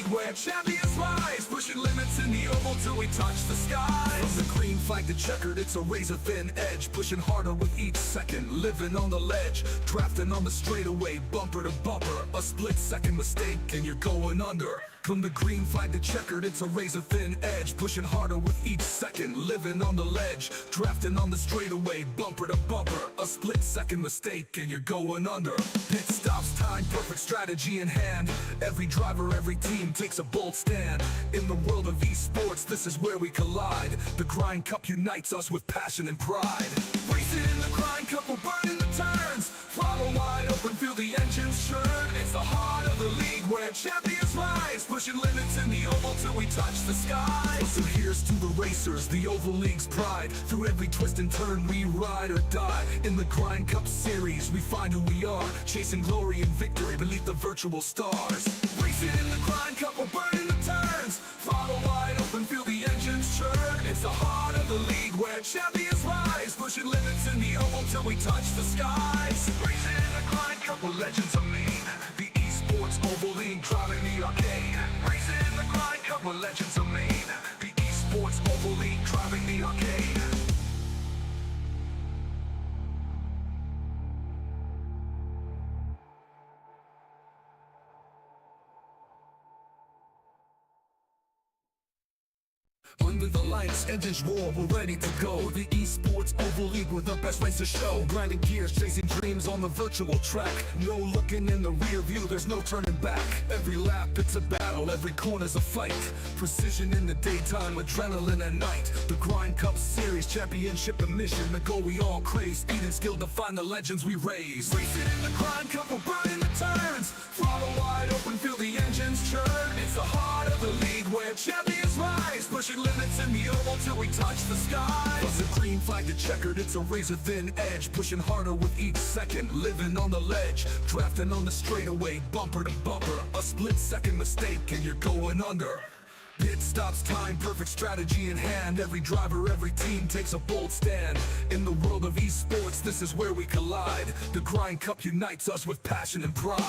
league where champions rise, pushing limits in the oval till we touch the skies. From the green flag to checkered, it's a razor-thin edge, pushing harder with each second, living on the ledge, drafting on the straightaway, bumper to bumper, a split-second mistake and you're going under. From the green flag to checkered, it's a razor-thin edge, pushing harder with each second, living on the ledge, drafting on the straightaway, bumper to bumper, a split-second mistake and you're going under. Pit stops, time, perfect strategy in hand. Every driver, every team takes a bold stand. In the world of esports, this is where we collide. The Grind Cup unites us with passion and pride. Racing in the Grind Cup, we're burning the turns. Throttle wide open, feel the engines churn. It's the heart of the league where champions rise, pushing limits in the oval till we touch the skies. So here's to the racers, the Oval League's pride. Through every twist and turn, we ride or die. In the Grind Cup series, we find who we are, chasing glory and victory beneath the virtual stars. Racing in the Grind Cup, we're burning the turns. Throttle wide open, feel the engines churn. It's the heart of the league where champions rise, pushing limits in the oval till we touch the skies. Racing in the Grind Cup, where legends are made. The esports Oval League driving the arcade. Racing in the Grind Cup, where legends are made. The esports Oval League driving the arcade. Under the lights, engines roar, we're ready to go. The esports Oval League with the best race to show. Grinding gears, chasing dreams on the virtual track. No looking in the rear view, there's no turning back. Every lap, it's a battle, every corner's a fight. Precision in the daytime, adrenaline at night. The Grind Cup Series, championship and mission. The goal we all crave, speed and skill define the legends we raise. Racing in the Grind Cup, we're burning the turns. Throttle wide open, feel the engines churn. It's the heart of the league where champions rise, pushing limits in the oval till we touch the skies. From the green flag to checkered, it's a razor-thin edge, pushing harder with each second, living on the ledge, drafting on the straightaway, bumper to bumper, a split-second mistake and you're going under. Pit stops, time, perfect strategy in hand. Every driver, every team takes a bold stand. In the world of esports, this is where we collide. The Grind Cup unites us with passion and pride.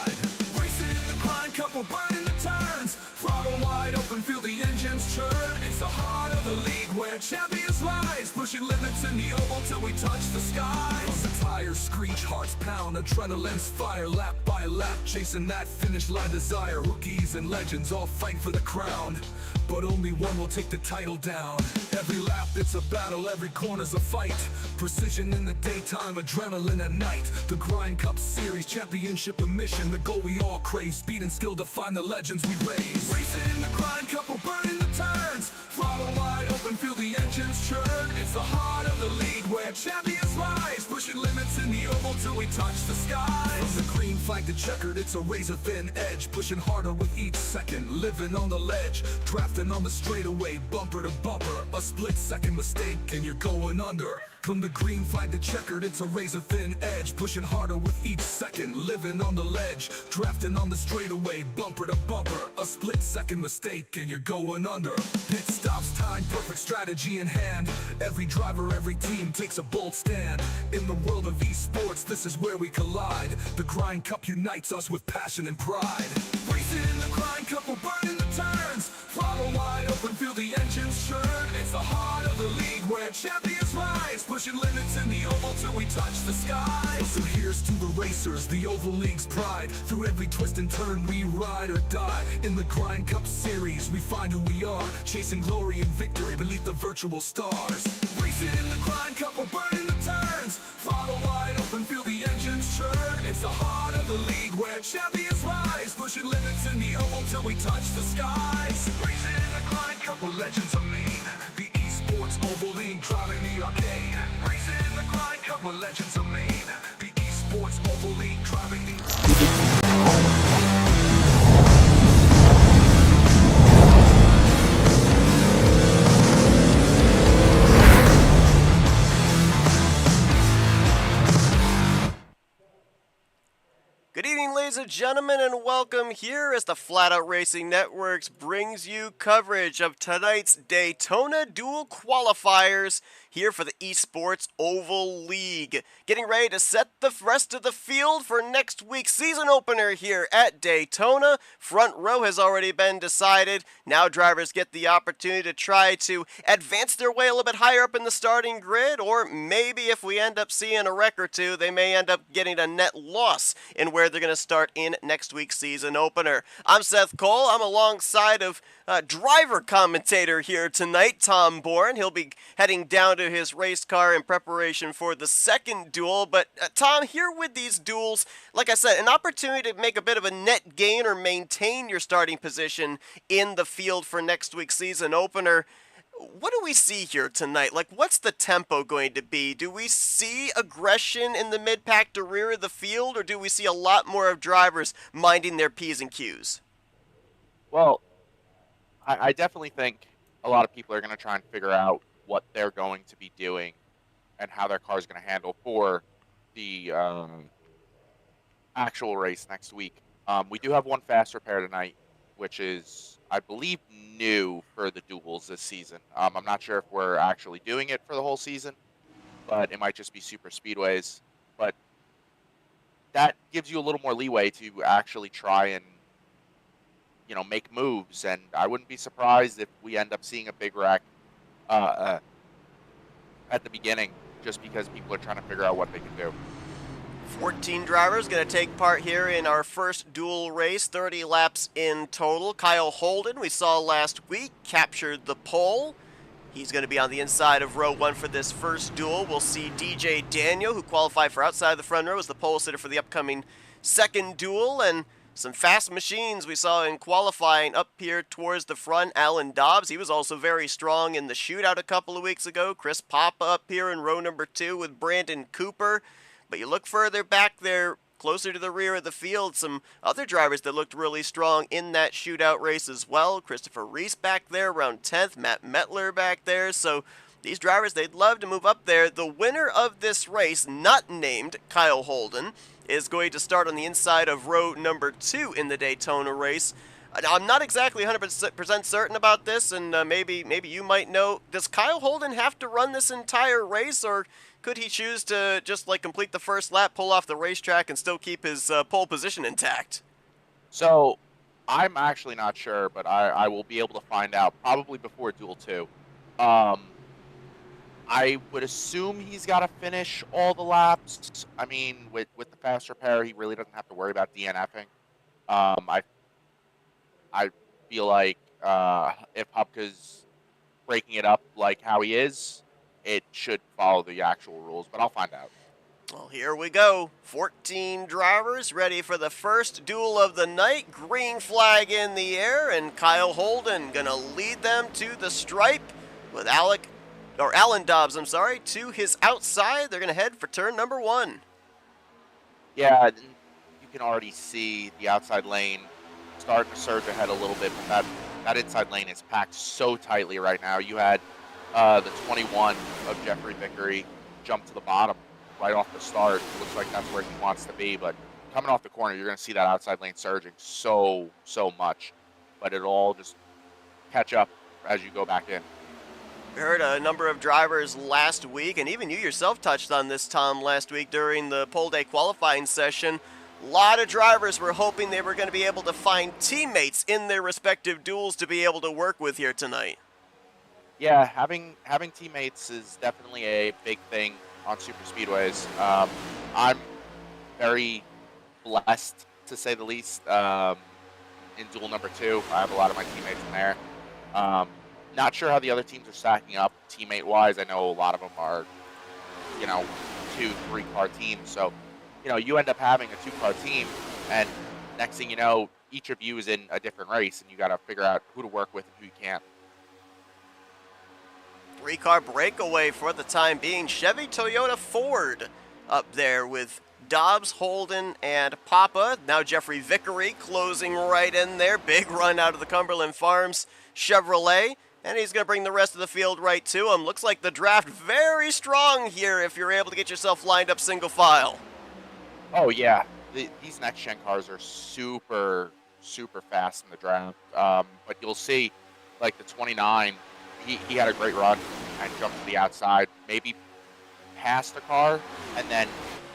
Racing in the Grind Cup, we're burning the turns. Throttle wide open, feel the engines churn. It's the heart of the league where champions rise, pushing limits in the oval till we touch the skies. The tires screech, hearts pound, adrenaline's fire. Lap by lap, chasing that finish line desire. Rookies and legends all fight for the crown, but only one will take the title down. Every lap it's a battle, every corner's a fight. Precision in the daytime, adrenaline at night. The Grind Cup Series, championship and mission. The goal we all crave, speed and skill define the legends we raise. Racing in the Grind Cup, we're burning the turns. Throttle wide open, feel the engines churn. It's the heart of the league where champions rise, pushing limits in the oval till we touch the skies. From the green flag to checkered, it's a razor-thin edge, pushing harder with each second, living on the ledge, drafting on the straightaway, bumper to bumper, a split-second mistake and you're going under. From the green flag to checkered, it's a razor-thin edge, pushing harder with each second, living on the ledge, drafting on the straightaway, bumper to bumper, a split-second mistake and you're going under. Pit stops, time, perfect strategy in hand. Every driver, every team takes a bold stand. In the world of esports, this is where we collide. The Grind Cup unites us with passion and pride. Racing in the Grind Cup, we're burning the turns. Throttle wide open, feel the engines churn. It's the heart of the league where champions rise, pushing limits in the oval till we touch the skies. So here's to the racers, the Oval League's pride. Through every twist and turn, we ride or die. In the Grind Cup Series, we find who we are, chasing glory and victory beneath the virtual stars. Racing in the Grind Cup, we're burning the turns. Throttle wide open, feel the engines churn. It's the heart of the league where champions rise, pushing limits in the oval till we touch the skies. Racing in the Grind Cup, where legends are made. The esports Oval League driving the arcade. Racing in the Grind Cup, where legends are made. The esports Oval League driving the Good evening, ladies and gentlemen, and welcome here as the Flatout Racing Network brings you coverage of tonight's Daytona Duel qualifiers here for the ESports Oval League. Getting ready to set the rest of the field for next week's season opener here at Daytona. Front row has already been decided. Now drivers get the opportunity to try to advance their way a little bit higher up in the starting grid, or maybe if we end up seeing a wreck or two, they may end up getting a net loss in where they're going to start in next week's season opener. I'm Seth Cole. I'm alongside of driver commentator here tonight, Tom Bourne. He'll be heading down to his race car in preparation for the second duel. But Tom, here with these duels, like I said, an opportunity to make a bit of a net gain or maintain your starting position in the field for next week's season opener. What do we see here tonight? Like, what's the tempo going to be? Do we see aggression in the mid-pack to rear of the field, or do we see a lot more of drivers minding their P's and Q's? Well, I definitely think a lot of people are going to try and figure out what they're going to be doing and how their car is going to handle for the actual race next week. We do have one fast repair tonight, which is, I believe, new for the duels this season. I'm not sure if we're actually doing it for the whole season, but it might just be super speedways. But that gives you a little more leeway to actually try and make moves, and I wouldn't be surprised if we end up seeing a big wreck at the beginning, just because people are trying to figure out what they can do. 14 drivers going to take part here in our first duel race, 30 laps in total. Kyle Holden, we saw last week, captured the pole. He's going to be on the inside of row 1 for this first duel. We'll see DJ Daniel, who qualified for outside the front row, as the pole sitter for the upcoming second duel, and some fast machines we saw in qualifying up here towards the front. Alan Dobbs, he was also very strong in the shootout a couple of weeks ago. Chris Papa up here in row number 2 with Brandon Cooper. But you look further back there, closer to the rear of the field, some other drivers that looked really strong in that shootout race as well. Christopher Reese back there around 10th, Matt Mettler back there. So these drivers, they'd love to move up there. The winner of this race, not named Kyle Holden, is going to start on the inside of row number 2 in the Daytona race. Now, I'm not exactly 100% certain about this, and maybe you might know. Does Kyle Holden have to run this entire race, or could he choose to just complete the first lap, pull off the racetrack, and still keep his pole position intact? So I'm actually not sure, but I will be able to find out probably before Duel 2. I would assume he's got to finish all the laps. I mean, with the fast repair, he really doesn't have to worry about DNFing. I feel like if Hupka's breaking it up like how he is, it should follow the actual rules, but I'll find out. Well, here we go. 14 drivers ready for the first duel of the night. Green flag in the air, and Kyle Holden going to lead them to the stripe with Alan Dobbs, to his outside. They're going to head for turn number 1. Yeah, you can already see the outside lane starting to surge ahead a little bit, but that inside lane is packed so tightly right now. You had the 21 of Jeffrey Vickery jump to the bottom right off the start. It looks like that's where he wants to be, but coming off the corner, you're going to see that outside lane surging so much, but it'll all just catch up as you go back in. We heard a number of drivers last week, and even you yourself touched on this, Tom, last week during the pole day qualifying session. A lot of drivers were hoping they were going to be able to find teammates in their respective duels to be able to work with here tonight. Yeah, having teammates is definitely a big thing on super speedways. I'm very blessed, to say the least, in duel number 2. I have a lot of my teammates in there. Not sure how the other teams are stacking up teammate-wise. I know a lot of them are, 2, 3-car teams. So, you end up having a 2-car team, and next thing you know, each of you is in a different race, and you got to figure out who to work with and who you can't. 3-car breakaway for the time being. Chevy, Toyota, Ford up there with Dobbs, Holden, and Papa. Now Jeffrey Vickery closing right in there. Big run out of the Cumberland Farms Chevrolet. And he's going to bring the rest of the field right to him. Looks like the draft very strong here if you're able to get yourself lined up single file. Oh, yeah. These next-gen cars are super fast in the draft. But you'll see, like the 29, he had a great run and jumped to the outside maybe passed a car, and then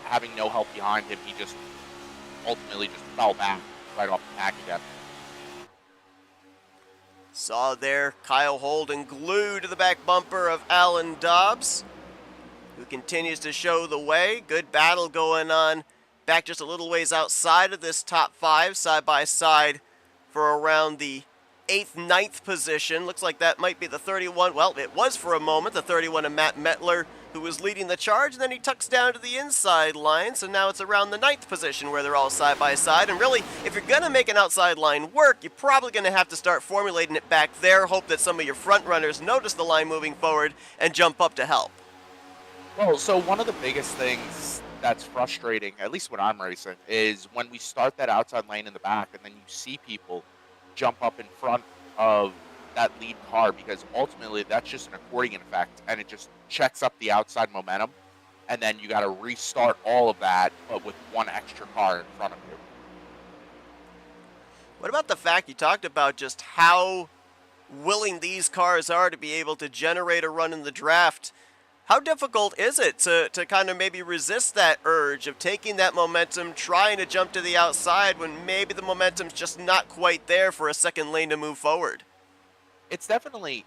having no help behind him, he just ultimately just fell back right off the pack again. Saw there Kyle Holden glued to the back bumper of Alan Dobbs, who continues to show the way. Good battle going on back just a little ways outside of this top 5, side by side for around the 8th, 9th position. Looks like that might be the 31. Well, it was for a moment the 31 of Matt Mettler, who was leading the charge, and then he tucks down to the inside line, so now it's around the 9th position where they're all side by side. And really, if you're going to make an outside line work, you're probably going to have to start formulating it back there, hope that some of your front runners notice the line moving forward and jump up to help. Well, so one of the biggest things that's frustrating, at least when I'm racing, is when we start that outside lane in the back and then you see people jump up in front of that lead car, because ultimately that's just an accordion effect and it just checks up the outside momentum, and then you got to restart all of that but with one extra car in front of you. What about the fact you talked about just how willing these cars are to be able to generate a run in the draft? How difficult is it to kind of maybe resist that urge of taking that momentum, trying to jump to the outside when maybe the momentum's just not quite there for a second lane to move forward? It's definitely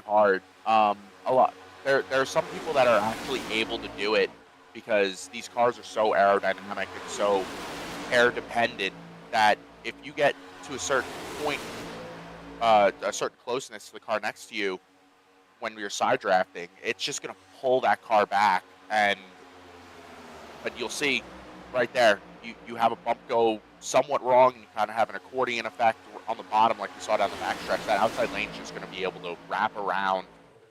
hard. A lot. There are some people that are actually able to do it because these cars are so aerodynamic and so air dependent that if you get to a certain point, a certain closeness to the car next to you when you're side drafting, it's just going to pull that car back. But you'll see right there, you have a bump go somewhat wrong, and you kind of have an accordion effect on the bottom like you saw down the backstretch. That outside lane's just going to be able to wrap around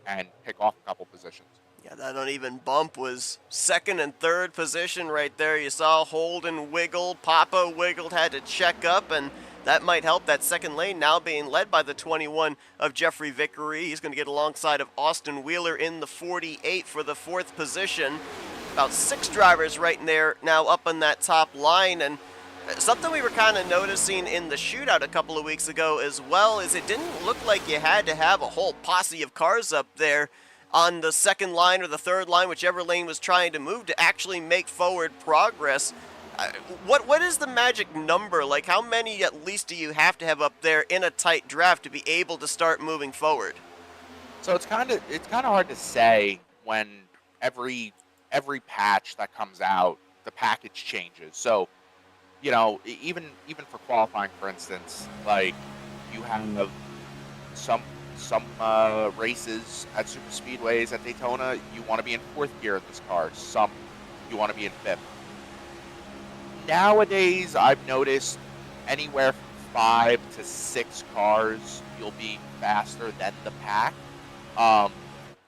and pick off a couple positions. Yeah, that uneven bump was 2nd and 3rd position right there. You saw Holden wiggle, Papa wiggled, had to check up, and that might help. That second lane now being led by the 21 of Jeffrey Vickery. He's going to get alongside of Austin Wheeler in the 48 for the 4th position. About 6 drivers right in there now up on that top line, and something we were kind of noticing in the shootout a couple of weeks ago as well is it didn't look like you had to have a whole posse of cars up there on the second line or the third line, whichever lane was trying to move, to actually make forward progress. What is the magic number? Like, how many at least do you have to have up there in a tight draft to be able to start moving forward? So it's kind of hard to say when every patch that comes out, the package changes. So, you know, even for qualifying, for instance, like you have some races at super speedways at Daytona, you want to be in 4th gear in this car. Some you want to be in 5th. Nowadays, I've noticed anywhere from 5 to 6 cars, you'll be faster than the pack.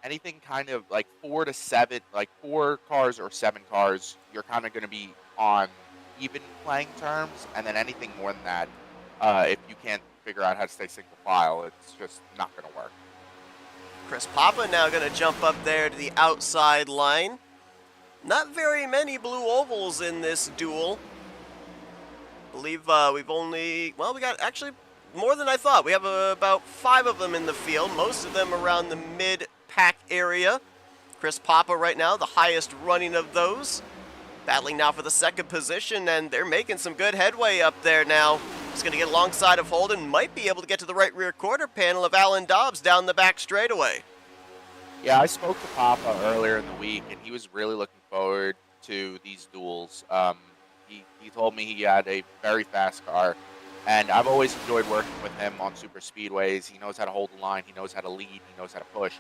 Anything kind of like 4 to 7, like 4 cars or 7 cars, you're kind of going to be on even playing terms, and then anything more than that, if you can't figure out how to stay single file, it's just not going to work. Chris Papa now going to jump up there to the outside line. Not very many blue ovals in this duel. I believe we've only, well, we got actually more than I thought. We have about 5 of them in the field, most of them around the mid-pack area. Chris Papa right now, the highest running of those. Battling now for the 2nd position, and they're making some good headway up there now. He's going to get alongside of Holden, might be able to get to the right rear quarter panel of Alan Dobbs down the back straightaway. Yeah, I spoke to Papa earlier in the week, and he was really looking forward to these duels. He told me he had a very fast car, and I've always enjoyed working with him on super speedways. He knows how to hold the line, he knows how to lead, he knows how to push.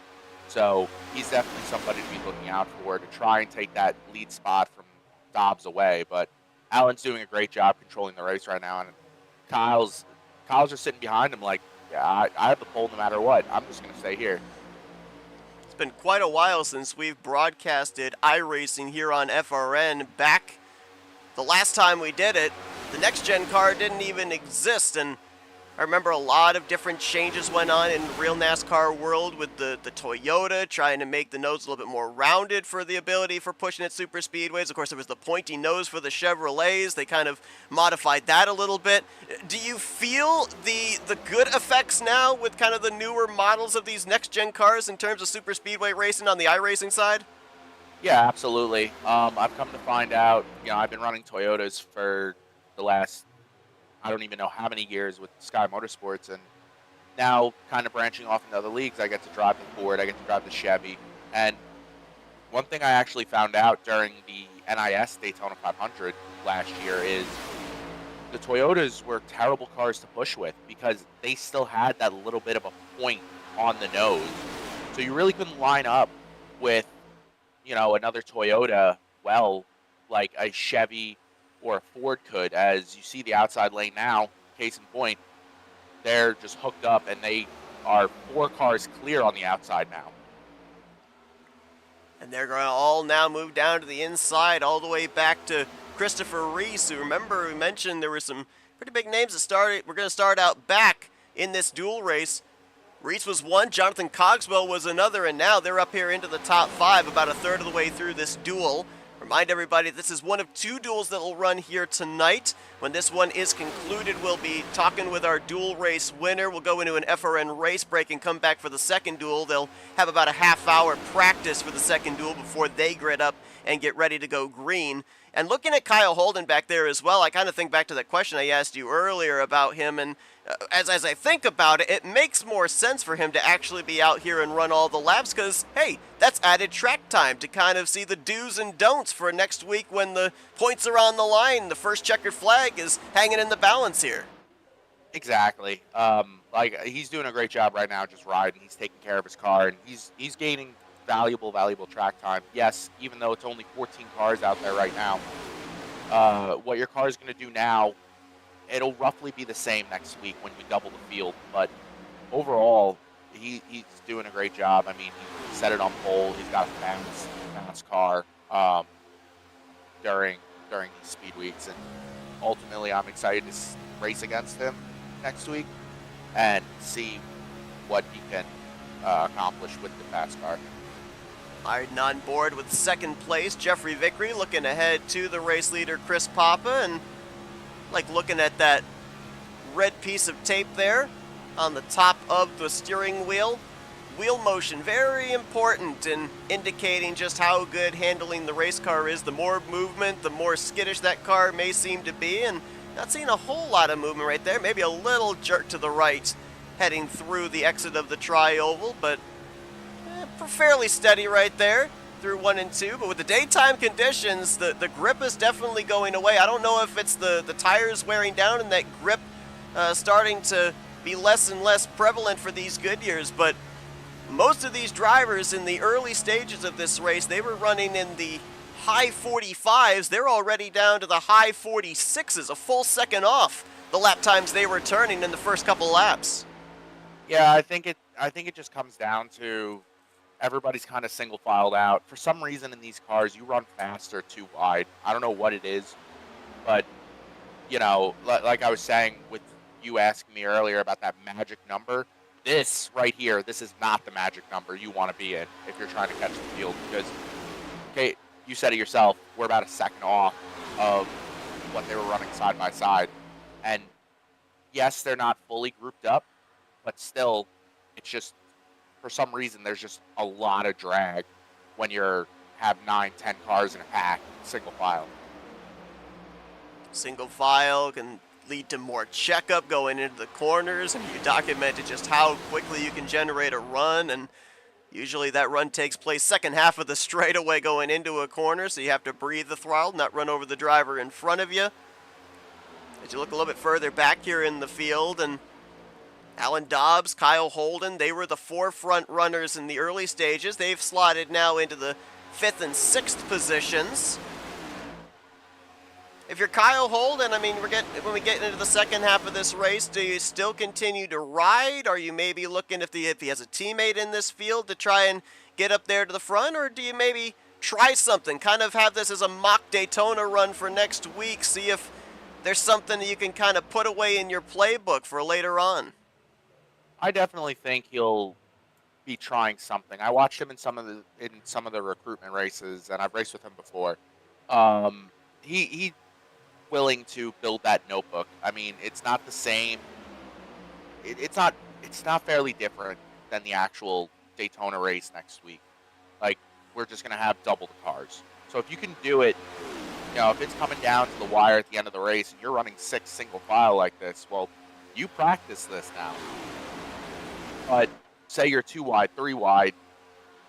So he's definitely somebody to be looking out for, to try and take that lead spot from Dobbs away. But Alan's doing a great job controlling the race right now, and Kyle's just sitting behind him like, yeah, I have the pole no matter what. I'm just going to stay here. It's been quite a while since we've broadcasted iRacing here on FRN. Back the last time we did it, the next gen car didn't even exist, and I remember a lot of different changes went on in the real NASCAR world with the Toyota trying to make the nose a little bit more rounded for the ability for pushing at super speedways. Of course, there was the pointy nose for the Chevrolets. They kind of modified that a little bit. Do you feel the good effects now with kind of the newer models of these next-gen cars in terms of super speedway racing on the iRacing side? Yeah, absolutely. I've come to find out, I've been running Toyotas for the last, I don't even know how many years with Sky Motorsports, and now kind of branching off into other leagues, I get to drive the Ford, I get to drive the Chevy. And one thing I actually found out during the NIS Daytona 500 last year is the Toyotas were terrible cars to push with because they still had that little bit of a point on the nose. So you really couldn't line up with, another Toyota, well, like a Chevy or a Ford could. As you see the outside lane now, case in point, they're just hooked up and they are 4 cars clear on the outside now. And they're going to all now move down to the inside all the way back to Christopher Reese, who, remember, we mentioned there were some pretty big names that started. We're going to start out back in this dual race. Reese was one, Jonathan Cogswell was another, and now they're up here into the top 5, about a third of the way through this duel. Remind everybody, this is one of 2 duels that will run here tonight. When this one is concluded, we'll be talking with our dual race winner. We'll go into an FRN race break and come back for the second duel. They'll have about a half-hour practice for the second duel before they grid up and get ready to go green. And looking at Kyle Holden back there as well, I kind of think back to that question I asked you earlier about him, and as I think about it, it makes more sense for him to actually be out here and run all the laps because, hey, that's added track time to kind of see the do's and don'ts for next week when the points are on the line. The first checkered flag is hanging in the balance here. Exactly. He's doing a great job right now just riding. He's taking care of his car, and he's gaining valuable track time. Yes, even though it's only 14 cars out there right now, what your car is going to do now, it'll roughly be the same next week when we double the field. But overall, he's doing a great job. I mean, he set it on pole. He's got a fast car during these speed weeks, and ultimately, I'm excited to race against him next week and see what he can accomplish with the fast car. Riding on board with second place, Jeffrey Vickery, looking ahead to the race leader, Chris Papa, and looking at that red piece of tape there on the top of the steering wheel. Wheel motion, very important in indicating just how good handling the race car is. The more movement, the more skittish that car may seem to be, and not seeing a whole lot of movement right there. Maybe a little jerk to the right heading through the exit of the tri-oval, but fairly steady right there through 1 and 2. But with the daytime conditions, the grip is definitely going away. I don't know if it's the tires wearing down and that grip starting to be less and less prevalent for these Goodyears, but most of these drivers in the early stages of this race, they were running in the high 45s. They're already down to the high 46s, a full second off the lap times they were turning in the first couple laps. Yeah, I think it just comes down to everybody's kind of single filed out. For some reason in these cars, you run faster too wide. I don't know what it is, but like I was saying with you asking me earlier about that magic number, this right here, this is not the magic number you want to be in if you're trying to catch the field, because, okay, you said it yourself, we're about a second off of what they were running side by side. And yes, they're not fully grouped up, but still, it's just, for some reason, there's just a lot of drag when you're have 9, 10 cars in a pack, single file. Single file can lead to more checkup going into the corners, and you documented just how quickly you can generate a run, and usually that run takes place second half of the straightaway going into a corner, so you have to breathe the throttle, not run over the driver in front of you. As you look a little bit further back here in the field, and Alan Dobbs, Kyle Holden, they were the forefront runners in the early stages. They've slotted now into the 5th and 6th positions. If you're Kyle Holden, I mean, when we get into the second half of this race, do you still continue to ride? Are you maybe looking if he has a teammate in this field to try and get up there to the front? Or do you maybe try something, kind of have this as a mock Daytona run for next week, see if there's something that you can kind of put away in your playbook for later on. I definitely think he'll be trying something. I watched him in some of the recruitment races, and I've raced with him before. He willing to build that notebook. I mean, it's not the same. It's not fairly different than the actual Daytona race next week. Like, we're just gonna have double the cars. So if you can do it, if it's coming down to the wire at the end of the race and you're running 6 single file like this, well, you practice this now. But say you're 2 wide, 3 wide,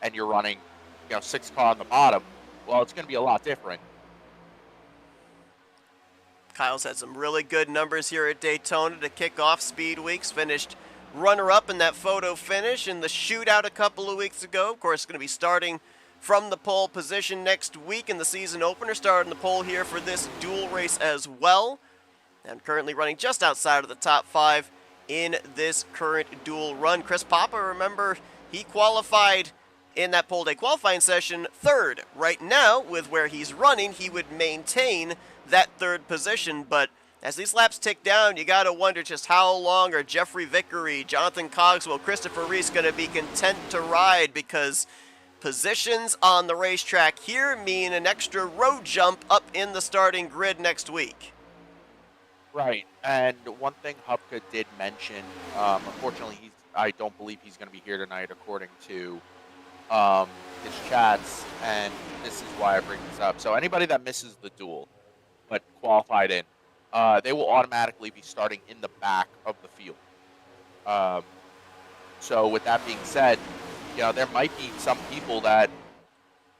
and you're running, 6 car on the bottom, well, it's going to be a lot different. Kyle's had some really good numbers here at Daytona to kick off Speed Weeks. Finished runner-up in that photo finish in the shootout a couple of weeks ago. Of course, going to be starting from the pole position next week in the season opener. Starting the pole here for this dual race as well. And currently running just outside of the top 5 in this current dual run. Chris Papa, remember, he qualified in that pole day qualifying session 3rd. Right now, with where he's running, he would maintain that 3rd position, but as these laps tick down, you gotta wonder just how long are Jeffrey Vickery, Jonathan Cogswell, Christopher Reese gonna be content to ride, because positions on the racetrack here mean an extra road jump up in the starting grid next week. Right, and one thing Hupka did mention, unfortunately, I don't believe he's going to be here tonight according to his chats, and this is why I bring this up. So anybody that misses the duel but qualified in, they will automatically be starting in the back of the field. So with that being said, there might be some people that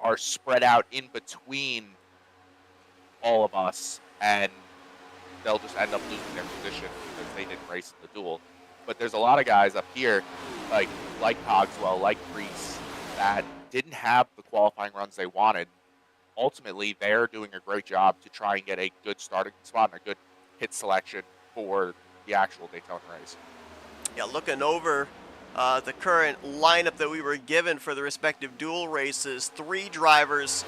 are spread out in between all of us, and they'll just end up losing their position because they didn't race in the duel. But there's a lot of guys up here, like Cogswell, like Reese, that didn't have the qualifying runs they wanted. Ultimately, they're doing a great job to try and get a good starting spot and a good hit selection for the actual Daytona race. Yeah, looking over the current lineup that we were given for the respective dual races, 3 drivers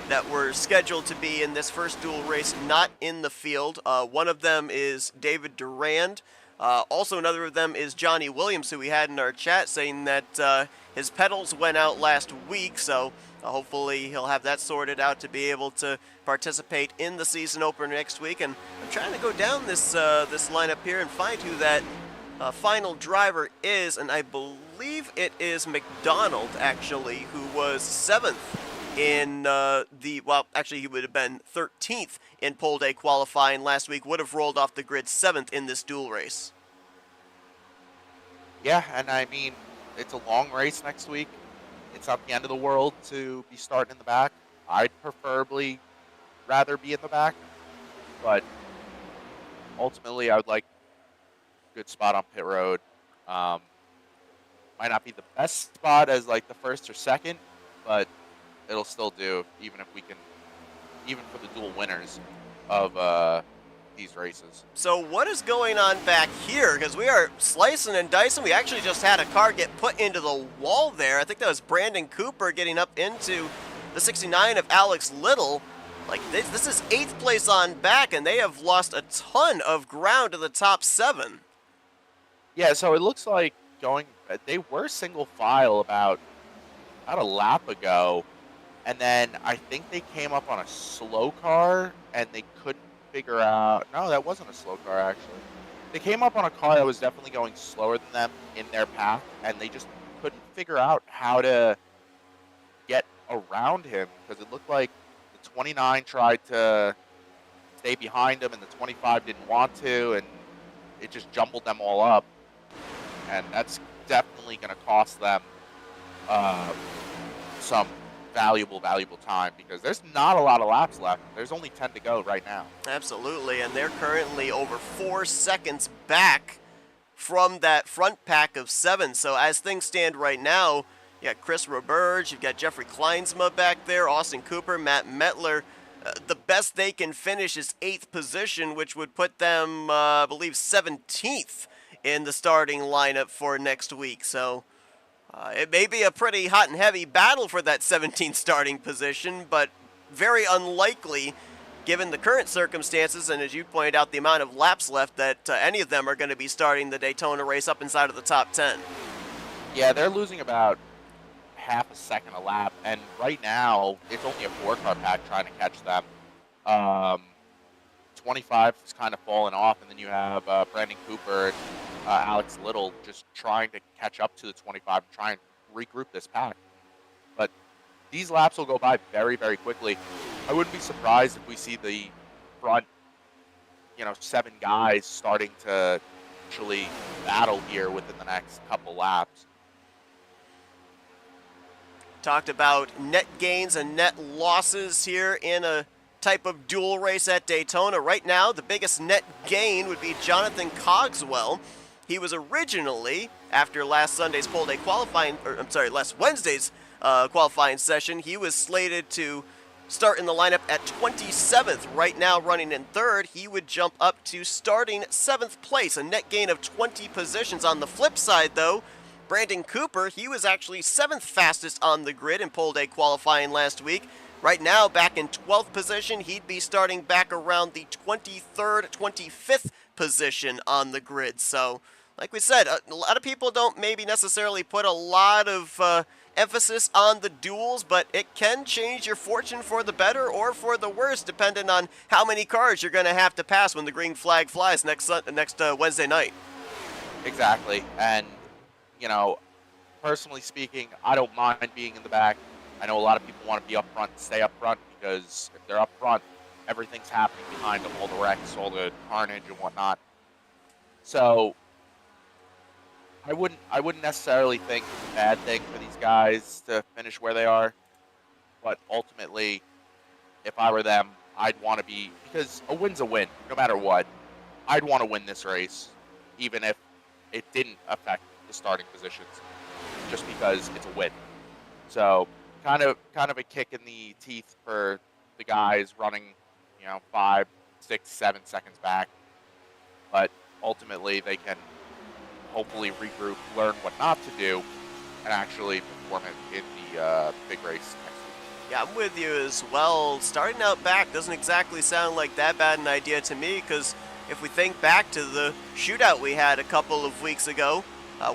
that were scheduled to be in this first dual race not in the field. One of them is David Durand. Also another of them is Johnny Williams, who we had in our chat, saying that his pedals went out last week, so hopefully he'll have that sorted out to be able to participate in the season opener next week. And I'm trying to go down this this lineup here and find who that final driver is, and I believe it is McDonald, actually, who was 7th in actually he would have been 13th in pole day qualifying last week, would have rolled off the grid 7th in this dual race. Yeah, and I mean, it's a long race next week. It's not the end of the world to be starting in the back. I'd preferably rather be in the back, but ultimately I would like a good spot on pit road. Might not be the best spot as like the 1st or 2nd, but it'll still do, even for the dual winners of these races. So what is going on back here? Because we are slicing and dicing. We actually just had a car get put into the wall there. I think that was Brandon Cooper getting up into the 69 of Alex Little. Like, this is 8th place on back, and they have lost a ton of ground to the top 7. Yeah, so it looks like they were single file about a lap ago, and then I think they came up on a slow car, and they couldn't figure out... No, that wasn't a slow car, actually. They came up on a car that was definitely going slower than them in their path, and they just couldn't figure out how to get around him, because it looked like the 29 tried to stay behind him, and the 25 didn't want to, and it just jumbled them all up. And that's definitely going to cost them some valuable time, because there's not a lot of laps left. There's only 10 to go right now. Absolutely, and they're currently over 4 seconds back from that front pack of 7. So as things stand right now, you got Chris Roberge, you've got Jeffrey Kleinsma back there, Austin Cooper, Matt Metler. The best they can finish is 8th position, which would put them, I believe, 17th in the starting lineup for next week. So it may be a pretty hot and heavy battle for that 17th starting position, but very unlikely given the current circumstances, and as you pointed out, the amount of laps left, that any of them are going to be starting the Daytona race up inside of the top 10. Yeah, they're losing about half a second a lap, and right now it's only a 4-car pack trying to catch them. 25 is kind of falling off, and then you have Brandon Cooper and Alex Little just trying to catch up to the 25 and try and regroup this pack. But these laps will go by very, very quickly. I wouldn't be surprised if we see the front, 7 guys starting to actually battle here within the next couple laps. Talked about net gains and net losses here in a type of dual race at Daytona. Right now, the biggest net gain would be Jonathan Cogswell. He was originally, after last Wednesday's qualifying session, he was slated to start in the lineup at 27th. Right now, running in third, he would jump up to starting 7th place, a net gain of 20 positions. On the flip side, though, Brandon Cooper, he was actually 7th fastest on the grid in pole day qualifying last week. Right now, back in 12th position, he'd be starting back around the 23rd, 25th position on the grid. So, like we said, a lot of people don't maybe necessarily put a lot of emphasis on the duels, but it can change your fortune for the better or for the worse, depending on how many cars you're going to have to pass when the green flag flies next Wednesday night. Exactly, and personally speaking, I don't mind being in the back. I know a lot of people want to be up front and stay up front, because if they're up front, everything's happening behind them, all the wrecks, all the carnage and whatnot. So I wouldn't necessarily think it's a bad thing for these guys to finish where they are. But ultimately, if I were them, I'd want to be, because a win's a win, no matter what. I'd want to win this race, even if it didn't affect the starting positions, just because it's a win. So kind of a kick in the teeth for the guys running, 5, 6, 7 seconds back. But ultimately, they can hopefully regroup, learn what not to do, and actually perform it in the big race next week. Yeah, I'm with you as well. Starting out back doesn't exactly sound like that bad an idea to me, because if we think back to the shootout we had a couple of weeks ago,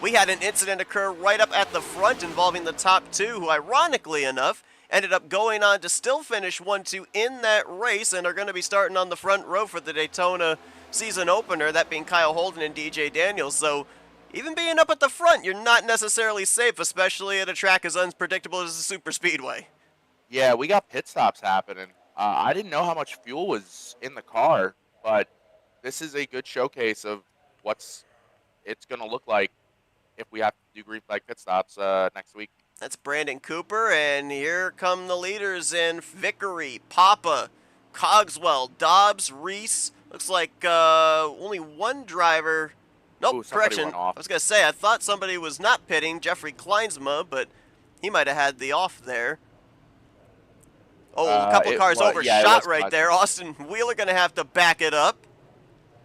we had an incident occur right up at the front involving the top 2, who ironically enough ended up going on to still finish 1-2 in that race and are going to be starting on the front row for the Daytona season opener, that being Kyle Holden and DJ Daniels. So even being up at the front, you're not necessarily safe, especially at a track as unpredictable as the super speedway. Yeah, we got pit stops happening. I didn't know how much fuel was in the car, but this is a good showcase of what's it's going to look like if we have to do green flag pit stops next week. That's Brandon Cooper, and here come the leaders in Vickery, Papa, Cogswell, Dobbs, Reese. Looks like only one driver. Nope, Ooh, correction. I was going to say, I thought somebody was not pitting, Jeffrey Kleinsma, but he might have had the off there. Oh, a couple cars overshot right there. Austin Wheeler going to have to back it up.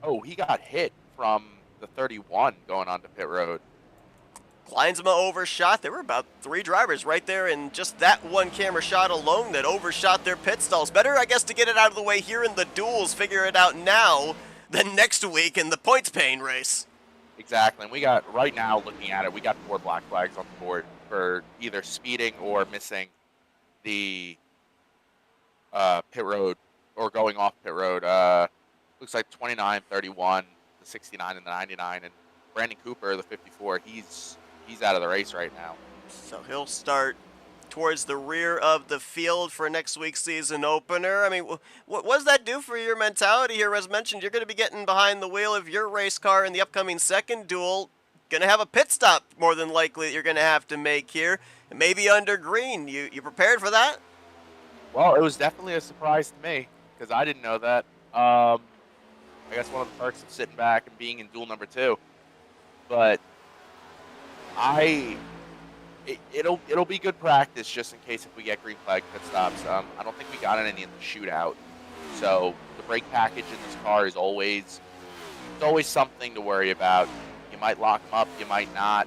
Oh, he got hit from the 31 going onto pit road. Kleinsma overshot. There were about 3 drivers right there in just that one camera shot alone that overshot their pit stalls. Better, I guess, to get it out of the way here in the duels, figure it out now than next week in the points paying race. Exactly, and we got, right now, looking at it, we got 4 black flags on the board for either speeding or missing the pit road or going off pit road. Looks like 29, 31, the 69, and the 99, and Brandon Cooper, the 54, he's out of the race right now. So he'll start towards the rear of the field for next week's season opener. I mean, what does that do for your mentality here? As mentioned, you're going to be getting behind the wheel of your race car in the upcoming second duel. Going to have a pit stop, more than likely, that you're going to have to make here. And maybe under green. You prepared for that? Well, it was definitely a surprise to me, because I didn't know that. I guess one of the perks of sitting back and being in duel number 2. But it'll be good practice just in case if we get green flag pit stops. I don't think we got any in the shootout, so the brake package in this car is always something to worry about. You might lock them up, you might not.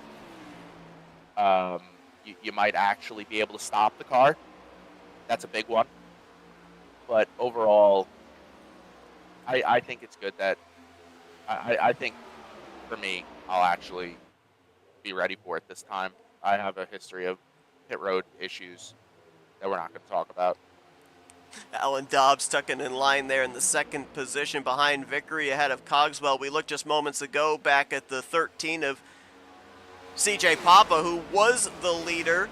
You might actually be able to stop the car. That's a big one. But overall, I think it's good that I think for me, I'll actually be ready for it this time. I have a history of pit road issues that we're not going to talk about. Alan Dobbs tucking in line there in the second position behind Vickery ahead of Cogswell. We looked just moments ago back at the 13 of CJ Papa, who was the leader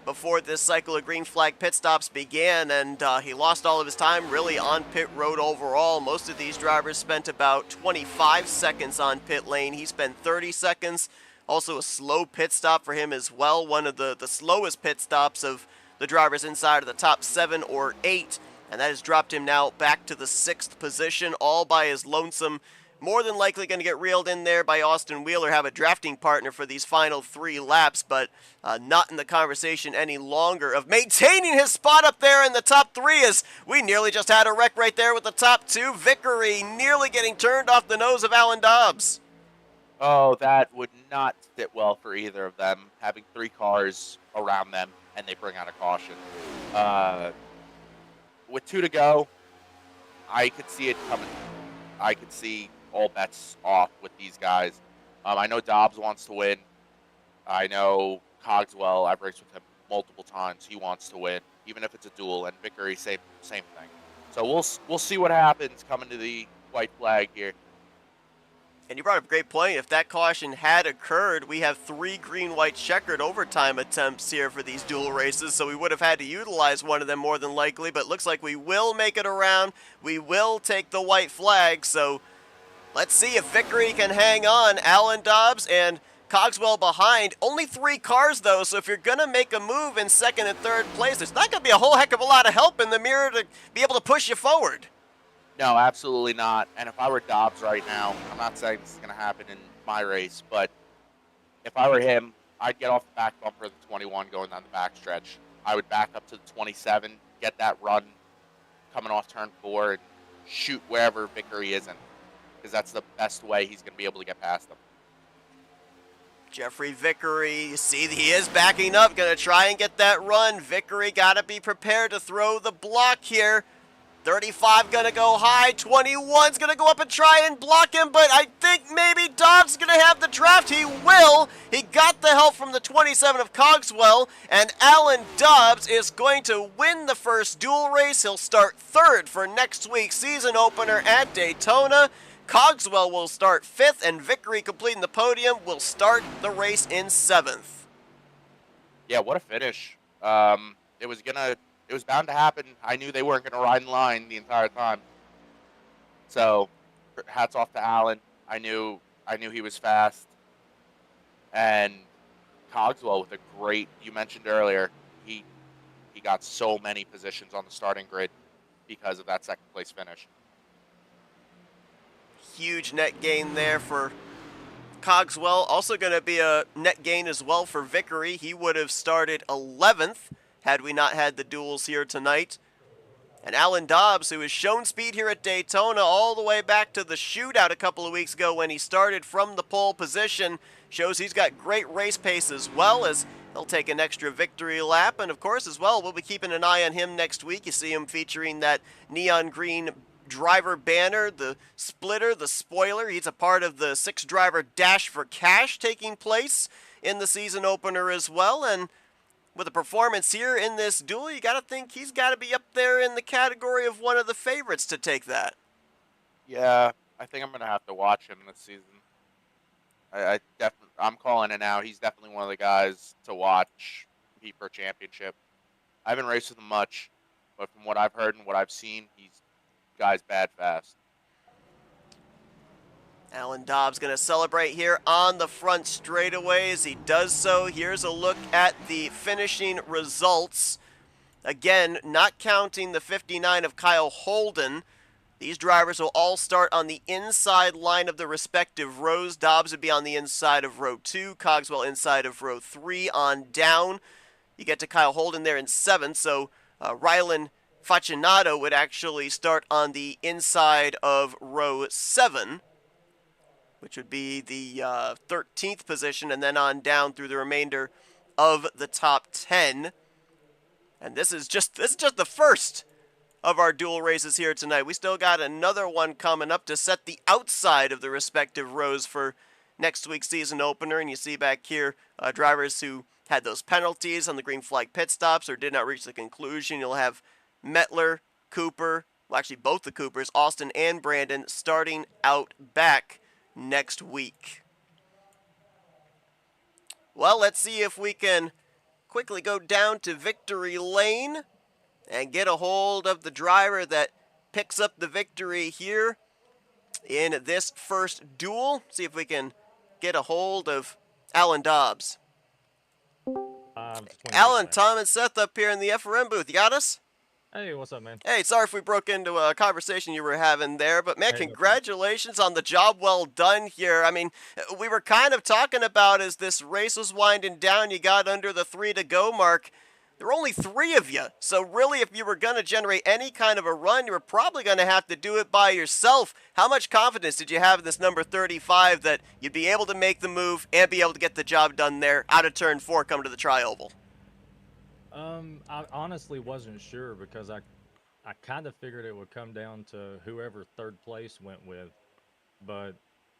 before this cycle of green flag pit stops began, and he lost all of his time really on pit road overall. Most of these drivers spent about 25 seconds on pit lane. He spent 30 seconds. Also a slow pit stop for him as well, one of the slowest pit stops of the drivers inside of the top 7 or 8, and that has dropped him now back to the 6th position, all by his lonesome. More than likely going to get reeled in there by Austin Wheeler, have a drafting partner for these final 3 laps, but not in the conversation any longer of maintaining his spot up there in the top 3, as we nearly just had a wreck right there with the top 2. Vickery nearly getting turned off the nose of Alan Dobbs. Oh, that would not sit well for either of them, having 3 cars around them, and they bring out a caution. With 2 to go, I could see it coming. I could see all bets off with these guys. I know Dobbs wants to win. I know Cogswell, I've raced with him multiple times. He wants to win, even if it's a duel, and Vickery, same thing. So we'll see what happens coming to the white flag here. And you brought up a great point. If that caution had occurred, we have 3 green-white checkered overtime attempts here for these dual races, so we would have had to utilize one of them more than likely, but it looks like we will make it around. We will take the white flag, so let's see if Vickery can hang on. Alan Dobbs and Cogswell behind. Only 3 cars, though, so if you're going to make a move in 2nd and 3rd place, there's not going to be a whole heck of a lot of help in the mirror to be able to push you forward. No, absolutely not. And if I were Dobbs right now, I'm not saying this is going to happen in my race, but if I were him, I'd get off the back bumper of the 21 going down the backstretch. I would back up to the 27, get that run coming off turn 4, and shoot wherever Vickery isn't, because that's the best way he's going to be able to get past them. Jeffrey Vickery, you see he is backing up, going to try and get that run. Vickery got to be prepared to throw the block here. 35 going to go high, 21's going to go up and try and block him, but I think maybe Dobbs is going to have the draft. He will. He got the help from the 27 of Cogswell, and Alan Dobbs is going to win the first dual race. He'll start 3rd for next week's season opener at Daytona. Cogswell will start 5th, and Vickery, completing the podium, will start the race in 7th. Yeah, what a finish. It was bound to happen. I knew they weren't going to ride in line the entire time. So, hats off to Alan. I knew he was fast. And Cogswell with a great, you mentioned earlier, he got so many positions on the starting grid because of that 2nd place finish. Huge net gain there for Cogswell. Also going to be a net gain as well for Vickery. He would have started 11th had we not had the duels here tonight. And Alan Dobbs, who has shown speed here at Daytona all the way back to the shootout a couple of weeks ago when he started from the pole position, shows he's got great race pace as well, as he'll take an extra victory lap. And of course as well, we'll be keeping an eye on him next week. You see him featuring that neon green driver banner, the splitter, the spoiler. He's a part of the 6-driver Dash for Cash taking place in the season opener as well. And with a performance here in this duel, you got to think he's got to be up there in the category of one of the favorites to take that. Yeah, I think I'm going to have to watch him this season. I'm calling it now. He's definitely one of the guys to watch compete for a championship. I haven't raced with him much, but from what I've heard and what I've seen, he's guy's bad fast. Alan Dobbs going to celebrate here on the front straightaway. As he does so, here's a look at the finishing results. Again, not counting the 59 of Kyle Holden. These drivers will all start on the inside line of the respective rows. Dobbs would be on the inside of row 2, Cogswell inside of row 3 on down. You get to Kyle Holden there in 7th, so Rylan Facinato would actually start on the inside of row 7, which would be the 13th position, and then on down through the remainder of the top 10. And this is just the first of our dual races here tonight. We still got another one coming up to set the outside of the respective rows for next week's season opener. And you see back here drivers who had those penalties on the green flag pit stops or did not reach the conclusion. You'll have Mettler, Cooper, well, actually both the Coopers, Austin and Brandon, starting out back next week. Well, let's see if we can quickly go down to victory lane and get a hold of the driver that picks up the victory here in this first duel. See if we can get a hold of Alan Dobbs. 26 Alan, laps. Tom, and Seth up here in the FRM booth. You got us? Hey, what's up, man? Hey, sorry if we broke into a conversation you were having there, but man, Hey, no problem. congratulations on the job well done here. I mean, we were kind of talking about as this race was winding down, you got under the 3 to go mark. There were only 3 of you, so really if you were going to generate any kind of a run, you were probably going to have to do it by yourself. How much confidence did you have in this number 35 that you'd be able to make the move and be able to get the job done there out of turn 4 coming to the tri-oval? I honestly wasn't sure because I kind of figured it would come down to whoever third place went with, but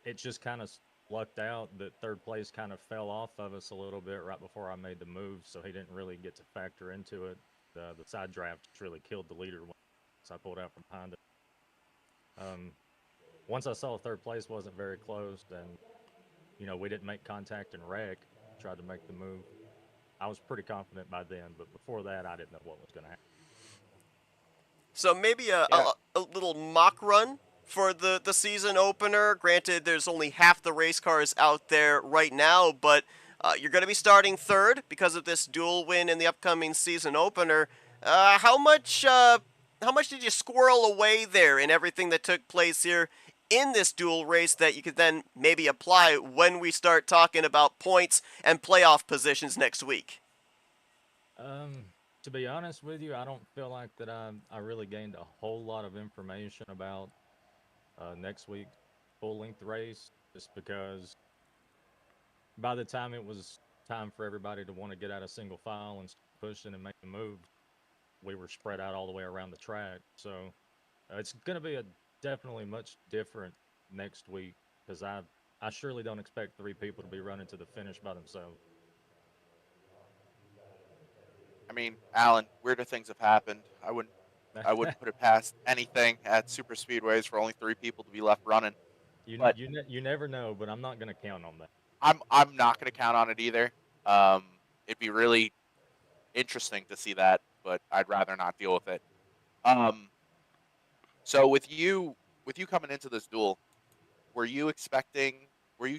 it just kind of lucked out that third place kind of fell off of us a little bit right before I made the move, so he didn't really get to factor into it. The side draft just really killed the leader once I pulled out from behind it. Once I saw third place wasn't very close, and we didn't make contact and wreck, tried to make the move. I was pretty confident by then, but before that, I didn't know what was going to happen. So maybe a little mock run for the season opener. Granted, there's only half the race cars out there right now, but you're going to be starting third because of this dual win in the upcoming season opener. How much did you squirrel away there in everything that took place here in this dual race that you could then maybe apply when we start talking about points and playoff positions next week? To be honest with you, I don't feel like that I really gained a whole lot of information about next week's full-length race, just because by the time it was time for everybody to want to get out of single file and start pushing and make the move, we were spread out all the way around the track. So it's going to be definitely much different next week because I surely don't expect 3 people to be running to the finish by themselves. I mean, Alan, weirder things have happened. I wouldn't put it past anything at super speedways for only 3 people to be left running. But You never know, but I'm not going to count on that. I'm not going to count on it either. It'd be really interesting to see that, but I'd rather not deal with it. So with you coming into this duel, were you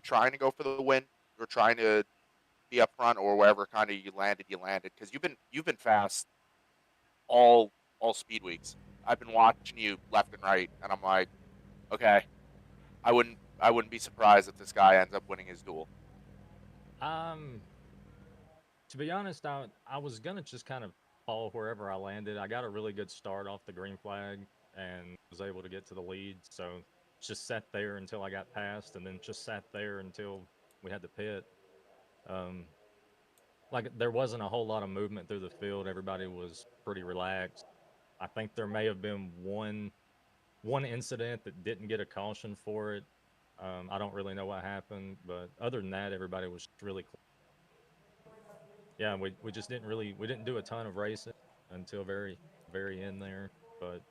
trying to go for the win? Or trying to be up front, or wherever kind of you landed, because you've been fast all speed weeks. I've been watching you left and right, and I'm like, okay, I wouldn't be surprised if this guy ends up winning his duel. To be honest, I was gonna just kind of follow wherever I landed. I got a really good start off the green flag and was able to get to the lead. So just sat there until I got past, and then just sat there until we had the pit. Like there wasn't a whole lot of movement through the field. Everybody was pretty relaxed. I think there may have been one incident that didn't get a caution for it. I don't really know what happened, but other than that, everybody was really close. Yeah, we just didn't do a ton of racing until very end there, but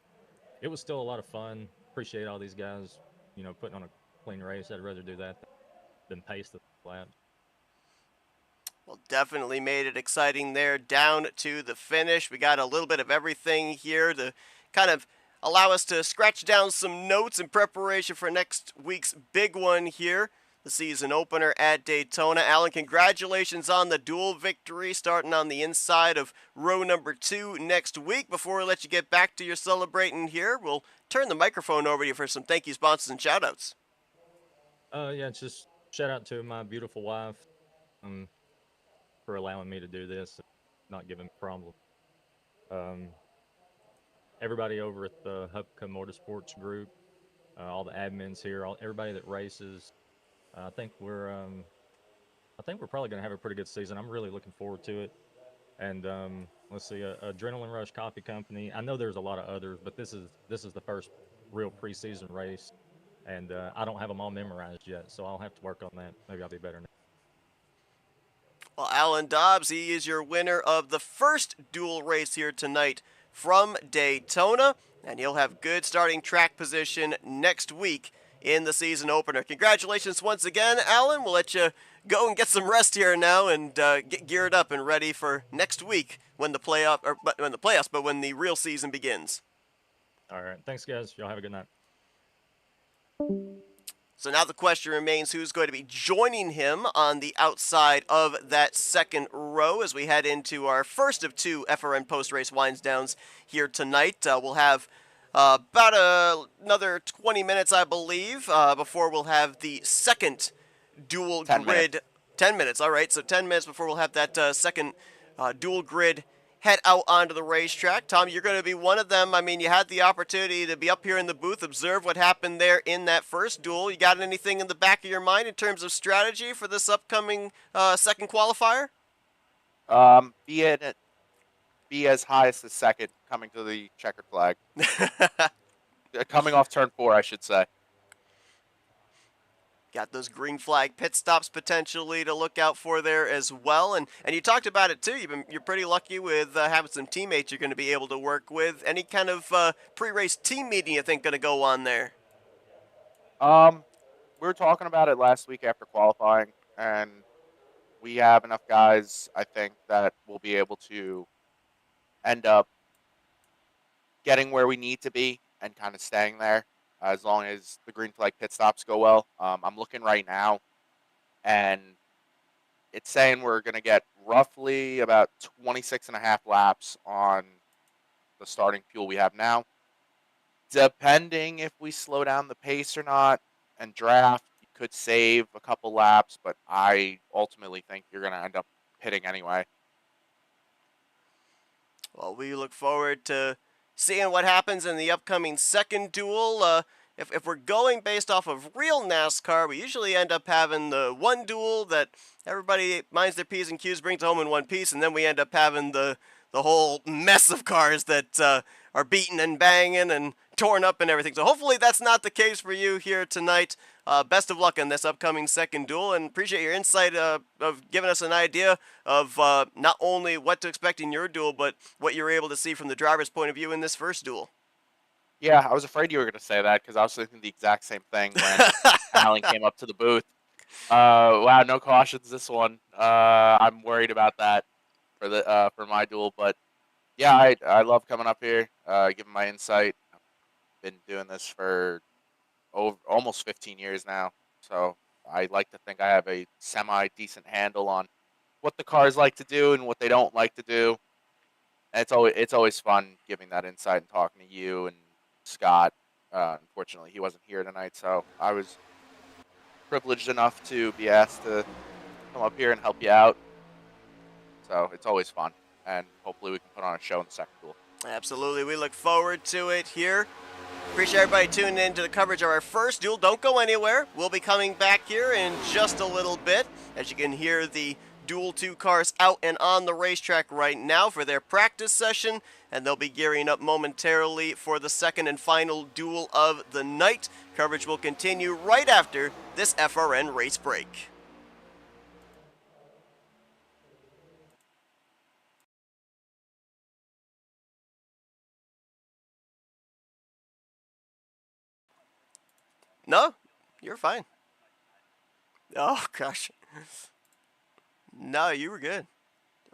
it was still a lot of fun. Appreciate all these guys, putting on a clean race. I'd rather do that than pace the laps. Well, definitely made it exciting there down to the finish. We got a little bit of everything here to kind of allow us to scratch down some notes in preparation for next week's big one here, the season opener at Daytona. Alan, congratulations on the dual victory starting on the inside of row number 2 next week. Before we let you get back to your celebrating here, we'll turn the microphone over to you for some thank you, sponsors, and shout-outs. Yeah, just shout out to my beautiful wife. For allowing me to do this, not giving me problems. Everybody over at the Hupka Motorsports group, all the admins here, everybody that races. I think we're probably going to have a pretty good season. I'm really looking forward to it, and let's see, Adrenaline Rush Coffee Company. I know there's a lot of others, but this is the first real preseason race, and I don't have them all memorized yet, so I'll have to work on that. Maybe I'll be better next. Well, Alan Dobbs, he is your winner of the first dual race here tonight from Daytona, and he'll have good starting track position next week in the season opener. Congratulations once again, Alan. We'll let you go and get some rest here now and get geared up and ready for next week when the playoffs, but when the real season begins. All right, thanks, guys. Y'all have a good night. So now the question remains who's going to be joining him on the outside of that second row as we head into our first of two FRN post-race winds downs here tonight. We'll have about another 20 minutes, I believe, before we'll have the second dual 10 grid. minutes. 10 minutes, all right. So 10 minutes before we'll have that second dual grid head out onto the racetrack. Tom, you're going to be one of them. I mean, you had the opportunity to be up here in the booth, observe what happened there in that first duel. You got anything in the back of your mind in terms of strategy for this upcoming second qualifier? Be as high as the second coming to the checkered flag. Coming off turn 4, I should say. Got those green flag pit stops potentially to look out for there as well, and you talked about it too. You're pretty lucky with having some teammates you're going to be able to work with. Any kind of pre-race team meeting you think going to go on there? We were talking about it last week after qualifying, and we have enough guys, I think, that will be able to end up getting where we need to be and kind of staying there as long as the green flag pit stops go well. I'm looking right now, and it's saying we're going to get roughly about 26 and a half laps on the starting fuel we have now. Depending if we slow down the pace or not and draft, you could save a couple laps, but I ultimately think you're going to end up pitting anyway. Well, we look forward to seeing what happens in the upcoming second duel. If we're going based off of real NASCAR, we usually end up having the one duel that everybody minds their P's and Q's, brings home in one piece, and then we end up having the whole mess of cars that are beaten and banging and torn up and everything. So hopefully that's not the case for you here tonight. Best of luck in this upcoming second duel, and appreciate your insight of giving us an idea of not only what to expect in your duel, but what you're able to see from the driver's point of view in this first duel. Yeah, I was afraid you were going to say that because I was thinking the exact same thing when Alan came up to the booth. Wow, no cautions this one. I'm worried about that for my duel, but yeah, I love coming up here, giving my insight. I've been doing this for almost 15 years now, so I like to think I have a semi-decent handle on what the cars like to do and what they don't like to do. And it's always fun giving that insight and talking to you and Scott. Unfortunately, he wasn't here tonight, so I was privileged enough to be asked to come up here and help you out. So it's always fun, and hopefully we can put on a show in the second duel. Absolutely, we look forward to it here. Appreciate everybody tuning in to the coverage of our first duel. Don't go anywhere. We'll be coming back here in just a little bit. As you can hear, the Duel 2 cars out and on the racetrack right now for their practice session, and they'll be gearing up momentarily for the second and final duel of the night. Coverage will continue right after this FRN race break. No, you're fine. Oh, gosh. No, you were good.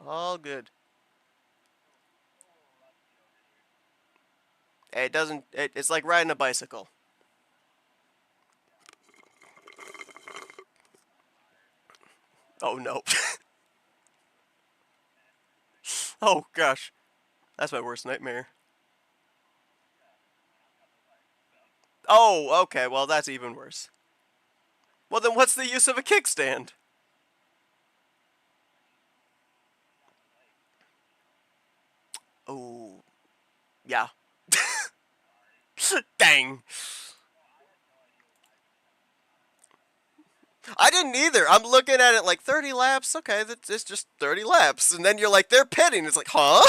All good. It doesn't, it's like riding a bicycle. Oh, no. Oh, gosh. That's my worst nightmare. Oh, okay. Well, that's even worse. Well, then what's the use of a kickstand? Oh, yeah. Dang. I didn't either. I'm looking at it like 30 laps. Okay, it's just 30 laps. And then you're like, they're pitting. It's like, huh?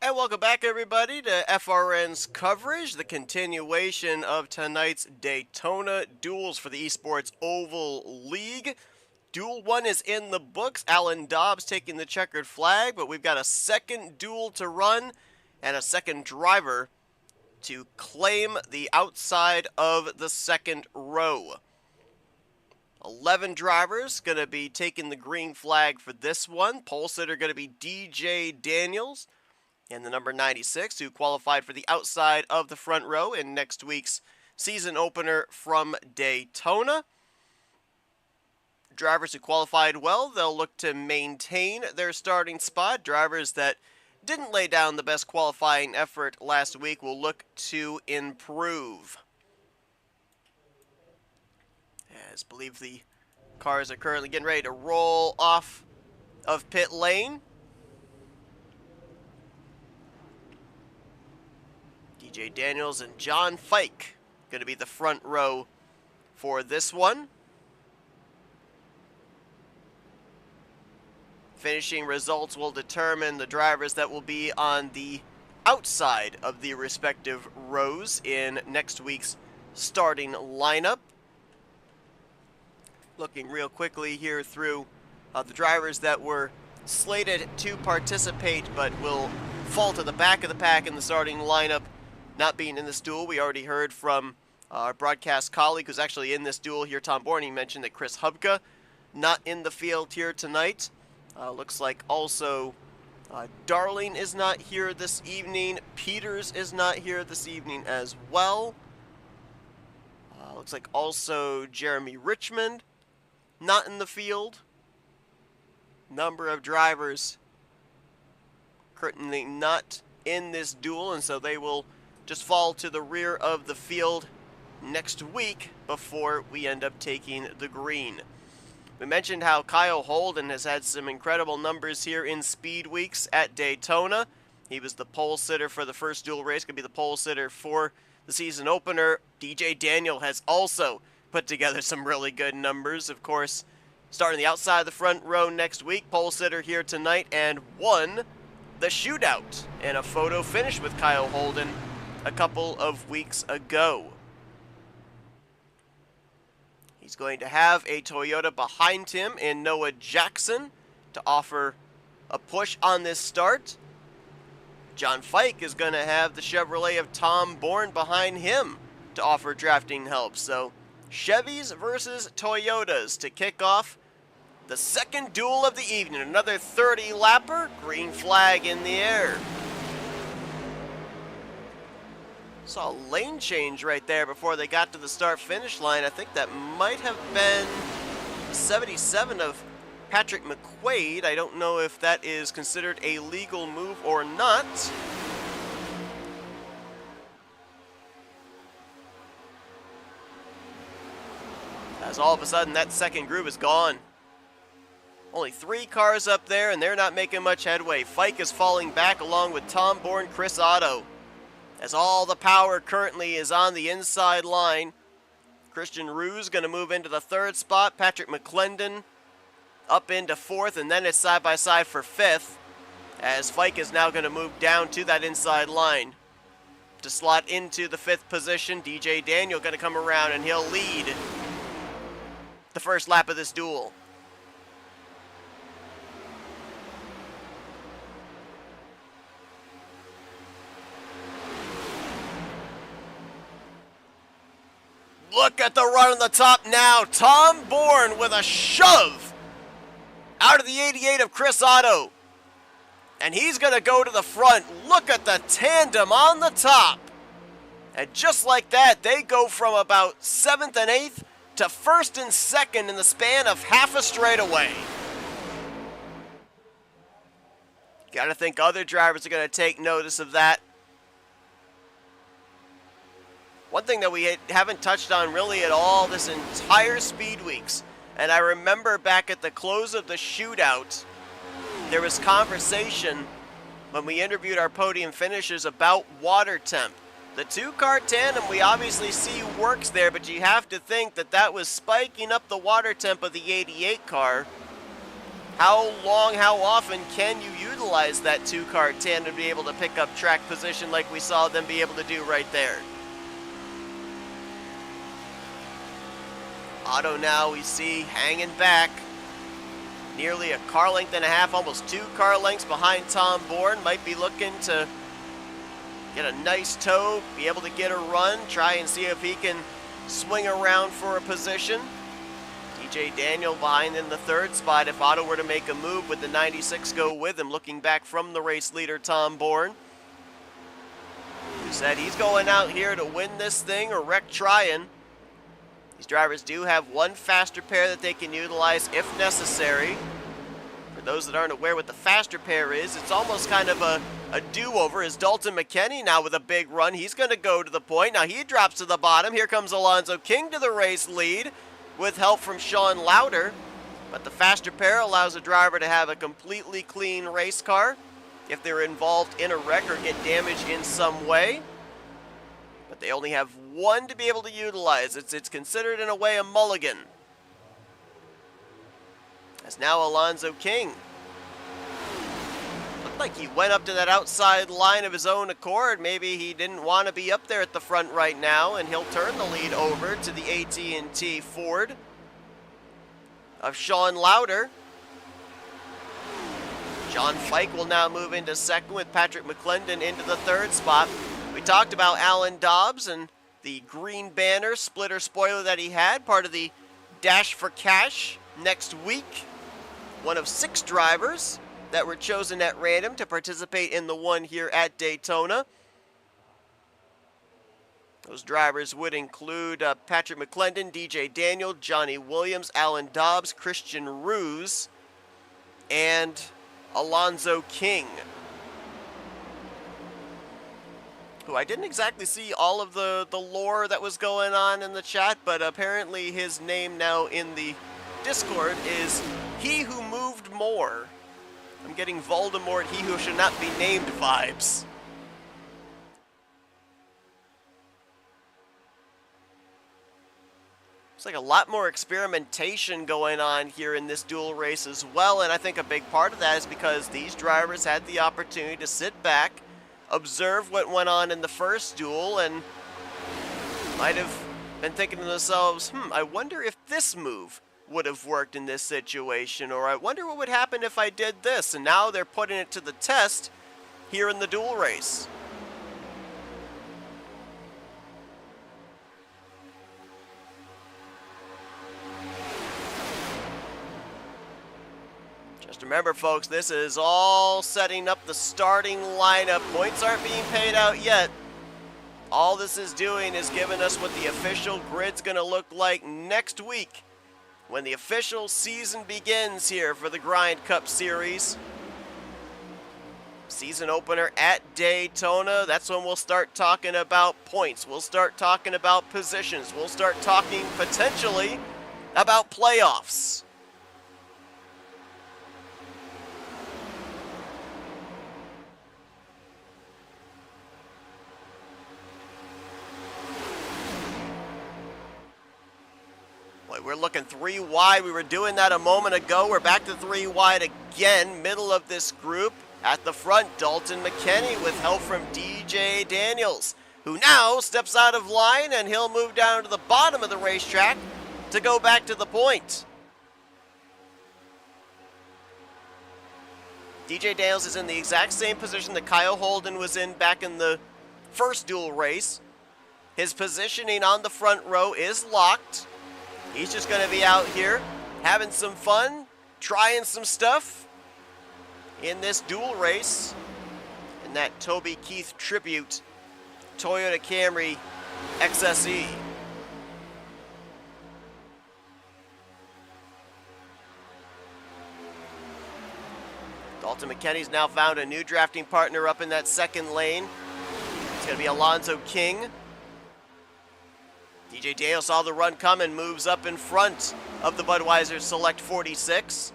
And welcome back, everybody, to FRN's coverage, the continuation of tonight's Daytona duels for the Esports Oval League. Duel 1 is in the books. Alan Dobbs taking the checkered flag, but we've got a second duel to run and a second driver to claim the outside of the second row. 11 drivers going to be taking the green flag for this one. Pole sitter going to be DJ Daniels and the number 96, who qualified for the outside of the front row in next week's season opener from Daytona. Drivers who qualified well, they'll look to maintain their starting spot. Drivers that didn't lay down the best qualifying effort last week will look to improve. As I believe the cars are currently getting ready to roll off of pit lane. DJ Daniels and John Fike going to be the front row for this one. Finishing results will determine the drivers that will be on the outside of the respective rows in next week's starting lineup. Looking real quickly here through the drivers that were slated to participate but will fall to the back of the pack in the starting lineup. Not being in this duel, we already heard from our broadcast colleague who's actually in this duel here, Tom Bourne. He mentioned that Chris Hubka not in the field here tonight. Looks like also Darling is not here this evening. Peters is not here this evening as well. Looks like also Jeremy Richmond not in the field. Number of drivers currently not in this duel, and so they will just fall to the rear of the field next week before we end up taking the green. We mentioned how Kyle Holden has had some incredible numbers here in Speed Weeks at Daytona. He was the pole sitter for the first dual race, going to be the pole sitter for the season opener. DJ Daniel has also put together some really good numbers. Of course, starting the outside of the front row next week, pole sitter here tonight, and won the shootout in a photo finish with Kyle Holden a couple of weeks ago. He's going to have a Toyota behind him in Noah Jackson to offer a push on this start. John Fike is going to have the Chevrolet of Tom Bourne behind him to offer drafting help. So Chevys versus Toyotas to kick off the second duel of the evening. Another 30-lapper, green flag in the air. Saw a lane change right there before they got to the start-finish line. I think that might have been 77 of Patrick McQuaid. I don't know if that is considered a legal move or not. As all of a sudden that second group is gone. Only 3 cars up there, and they're not making much headway. Fike is falling back along with Tom Bourne, Chris Otto, as all the power currently is on the inside line. Christian Ruse going to move into the 3rd spot. Patrick McClendon up into 4th, and then it's side by side for 5th, as Fike is now going to move down to that inside line to slot into the 5th position. DJ Daniel going to come around, and he'll lead the first lap of this duel. Look at the run on the top now. Tom Bourne with a shove out of the 88 of Chris Otto. And he's going to go to the front. Look at the tandem on the top. And just like that, they go from about 7th and 8th to 1st and 2nd in the span of half a straightaway. Got to think other drivers are going to take notice of that. One thing that we haven't touched on really at all this entire Speed Weeks, and I remember back at the close of the shootout, there was conversation when we interviewed our podium finishers about water temp. The 2-car tandem we obviously see works there, but you have to think that that was spiking up the water temp of the 88 car. how long, how often can you utilize that two-car tandem to be able to pick up track position like we saw them be able to do right there? Otto now we see hanging back. Nearly a car length and a half, almost 2 car lengths behind Tom Bourne. Might be looking to get a nice toe, be able to get a run, try and see if he can swing around for a position. DJ Daniel behind in the 3rd spot. If Otto were to make a move, would the 96 go with him, looking back from the race leader, Tom Bourne, who said he's going out here to win this thing or wreck trying. These drivers do have one faster pair that they can utilize if necessary. For those that aren't aware what the faster pair is, it's almost kind of a do-over. Is Dalton McKenney now with a big run. He's going to go to the point. Now he drops to the bottom. Here comes Alonzo King to the race lead with help from Sean Lauder. But the faster pair allows a driver to have a completely clean race car if they're involved in a wreck or get damaged in some way. But they only have one to be able to utilize. It's considered in a way a mulligan. As now Alonzo King. Looked like he went up to that outside line of his own accord. Maybe he didn't want to be up there at the front right now, and he'll turn the lead over to the AT&T Ford of Sean Lauder. John Fike will now move into 2nd with Patrick McClendon into the 3rd spot. We talked about Alan Dobbs and the green banner splitter spoiler that he had, part of the Dash for Cash next week. One of 6 drivers that were chosen at random to participate in the one here at Daytona. Those drivers would include Patrick McClendon, DJ Daniel, Johnny Williams, Alan Dobbs, Christian Ruse, and Alonzo King, who I didn't exactly see all of the lore that was going on in the chat, but apparently his name now in the Discord is He Who Moved More. I'm getting Voldemort, He Who Should Not Be Named vibes. It's like a lot more experimentation going on here in this dual race as well, and I think a big part of that is because these drivers had the opportunity to sit back, observe what went on in the first duel, and might have been thinking to themselves, I wonder if this move would have worked in this situation, or I wonder what would happen if I did this, and now they're putting it to the test here in the dual race. Just remember, folks, this is all setting up the starting lineup. Points aren't being paid out yet. All this is doing is giving us what the official grid's going to look like next week when the official season begins here for the Grind Cup Series. Season opener at Daytona. That's when we'll start talking about points. We'll start talking about positions. We'll start talking potentially about playoffs. We're looking 3 wide. We were doing that a moment ago. We're back to 3 wide again. Middle of this group. At the front, Dalton McKenney with help from DJ Daniels, who now steps out of line, and he'll move down to the bottom of the racetrack to go back to the point. DJ Daniels is in the exact same position that Kyle Holden was in back in the first dual race. His positioning on the front row is locked. He's just going to be out here having some fun, trying some stuff in this dual race in that Toby Keith tribute Toyota Camry XSE. Dalton McKenney's now found a new drafting partner up in that second lane. It's going to be Alonzo King. DJ Daniel saw the run come and moves up in front of the Budweiser Select 46.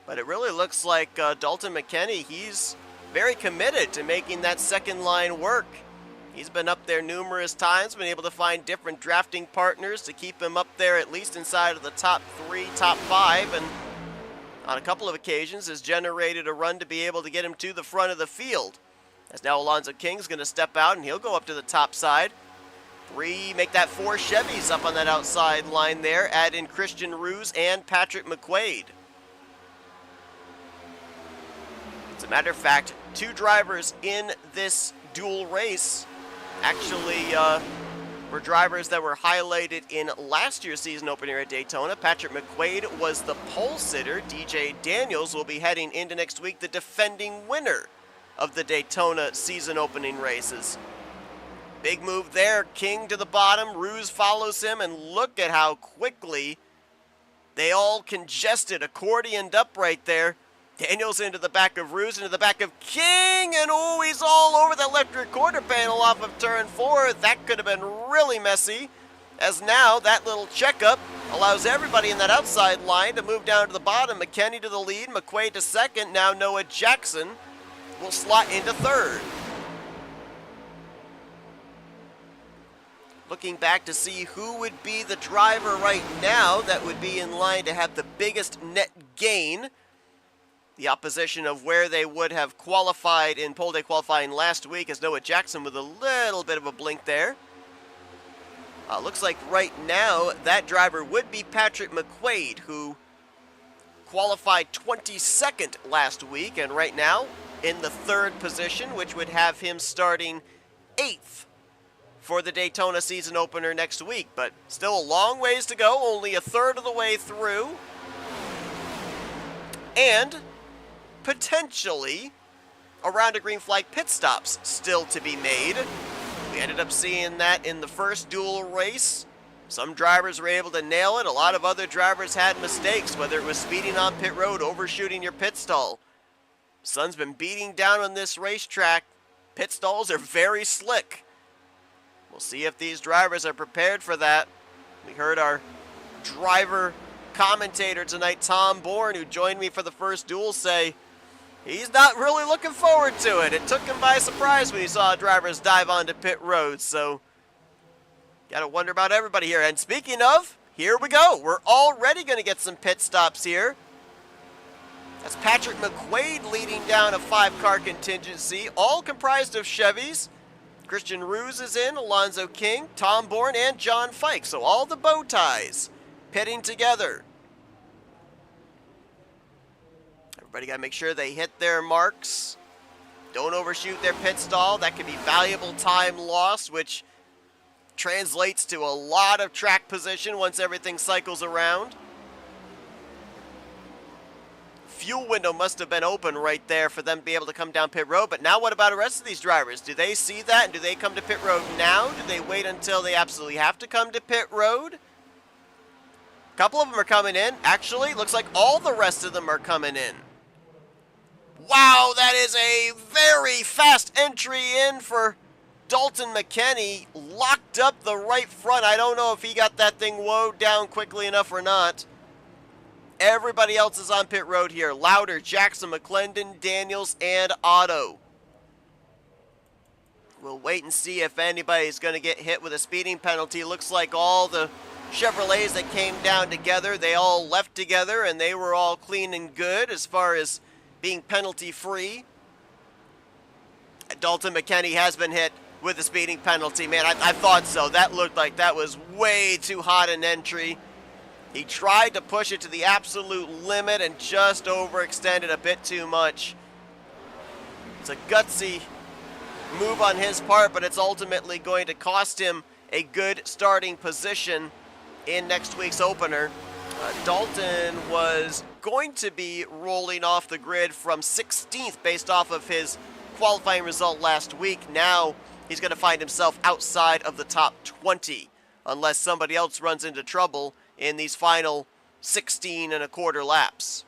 But it really looks like Dalton McKenney, he's very committed to making that second line work. He's been up there numerous times, been able to find different drafting partners to keep him up there at least inside of the top 3, top 5. And on a couple of occasions, has generated a run to be able to get him to the front of the field. As now Alonzo King's going to step out, and he'll go up to the top side. 3, make that 4 Chevys up on that outside line there. Add in Christian Ruse and Patrick McQuaid. As a matter of fact, 2 drivers in this dual race actually were drivers that were highlighted in last year's season opener at Daytona. Patrick McQuaid was the pole sitter. DJ Daniels will be heading into next week, the defending winner of the Daytona season opening races. Big move there. King to the bottom. Ruse follows him, and look at how quickly they all congested, accordioned up right there. Daniels into the back of Ruse, into the back of King, and oh, he's all over the electric quarter panel off of turn 4. That could have been really messy, as now that little checkup allows everybody in that outside line to move down to the bottom. McKenney to the lead, McQuaid to second. Now Noah Jackson will slot into third. Looking back to see who would be the driver right now that would be in line to have the biggest net gain. The opposition of where they would have qualified in pole day qualifying last week is Noah Jackson with a little bit of a blink there. Looks like right now that driver would be Patrick McQuaid, who qualified 22nd last week, and right now in the 3rd position, which would have him starting 8th for the Daytona season opener next week. But still a long ways to go, only a third of the way through. And potentially a round of green flag pit stops still to be made. We ended up seeing that in the first dual race. Some drivers were able to nail it. A lot of other drivers had mistakes, whether it was speeding on pit road, overshooting your pit stall. Sun's been beating down on this racetrack. Pit stalls are very slick. We'll see if these drivers are prepared for that. We heard our driver commentator tonight, Tom Bourne, who joined me for the first duel, say he's not really looking forward to it. It took him by surprise when he saw drivers dive onto pit road. So, gotta wonder about everybody here. And speaking of, here we go. We're already going to get some pit stops here. That's Patrick McQuaid leading down a 5-car contingency, all comprised of Chevys. Christian Ruse is in, Alonzo King, Tom Bourne, and John Fike. So all the bow ties pitting together. Everybody got to make sure they hit their marks. Don't overshoot their pit stall. That could be valuable time lost, which translates to a lot of track position once everything cycles around. Fuel window must have been open right there for them to be able to come down pit road. But now what about the rest of these drivers? Do they see that, and do they come to pit road now? Do they wait until they absolutely have to come to pit road? A couple of them are coming in. Actually, looks like all the rest of them are coming in. Wow, that is a very fast entry in for Dalton McKenney. Locked up the right front. I don't know if he got that thing woed down quickly enough or not. Everybody else is on pit road here. Lauder, Jackson, McClendon, Daniels, and Otto. We'll wait and see if anybody's going to get hit with a speeding penalty. Looks like all the Chevrolets that came down together, they all left together, and they were all clean and good as far as being penalty-free. Dalton McKenney has been hit with a speeding penalty. Man, I thought so. That looked like that was way too hot an entry. He tried to push it to the absolute limit and just overextended a bit too much. It's a gutsy move on his part, but it's ultimately going to cost him a good starting position in next week's opener. Dalton was going to be rolling off the grid from 16th based off of his qualifying result last week. Now he's going to find himself outside of the top 20 unless somebody else runs into trouble in these final 16 and a quarter laps.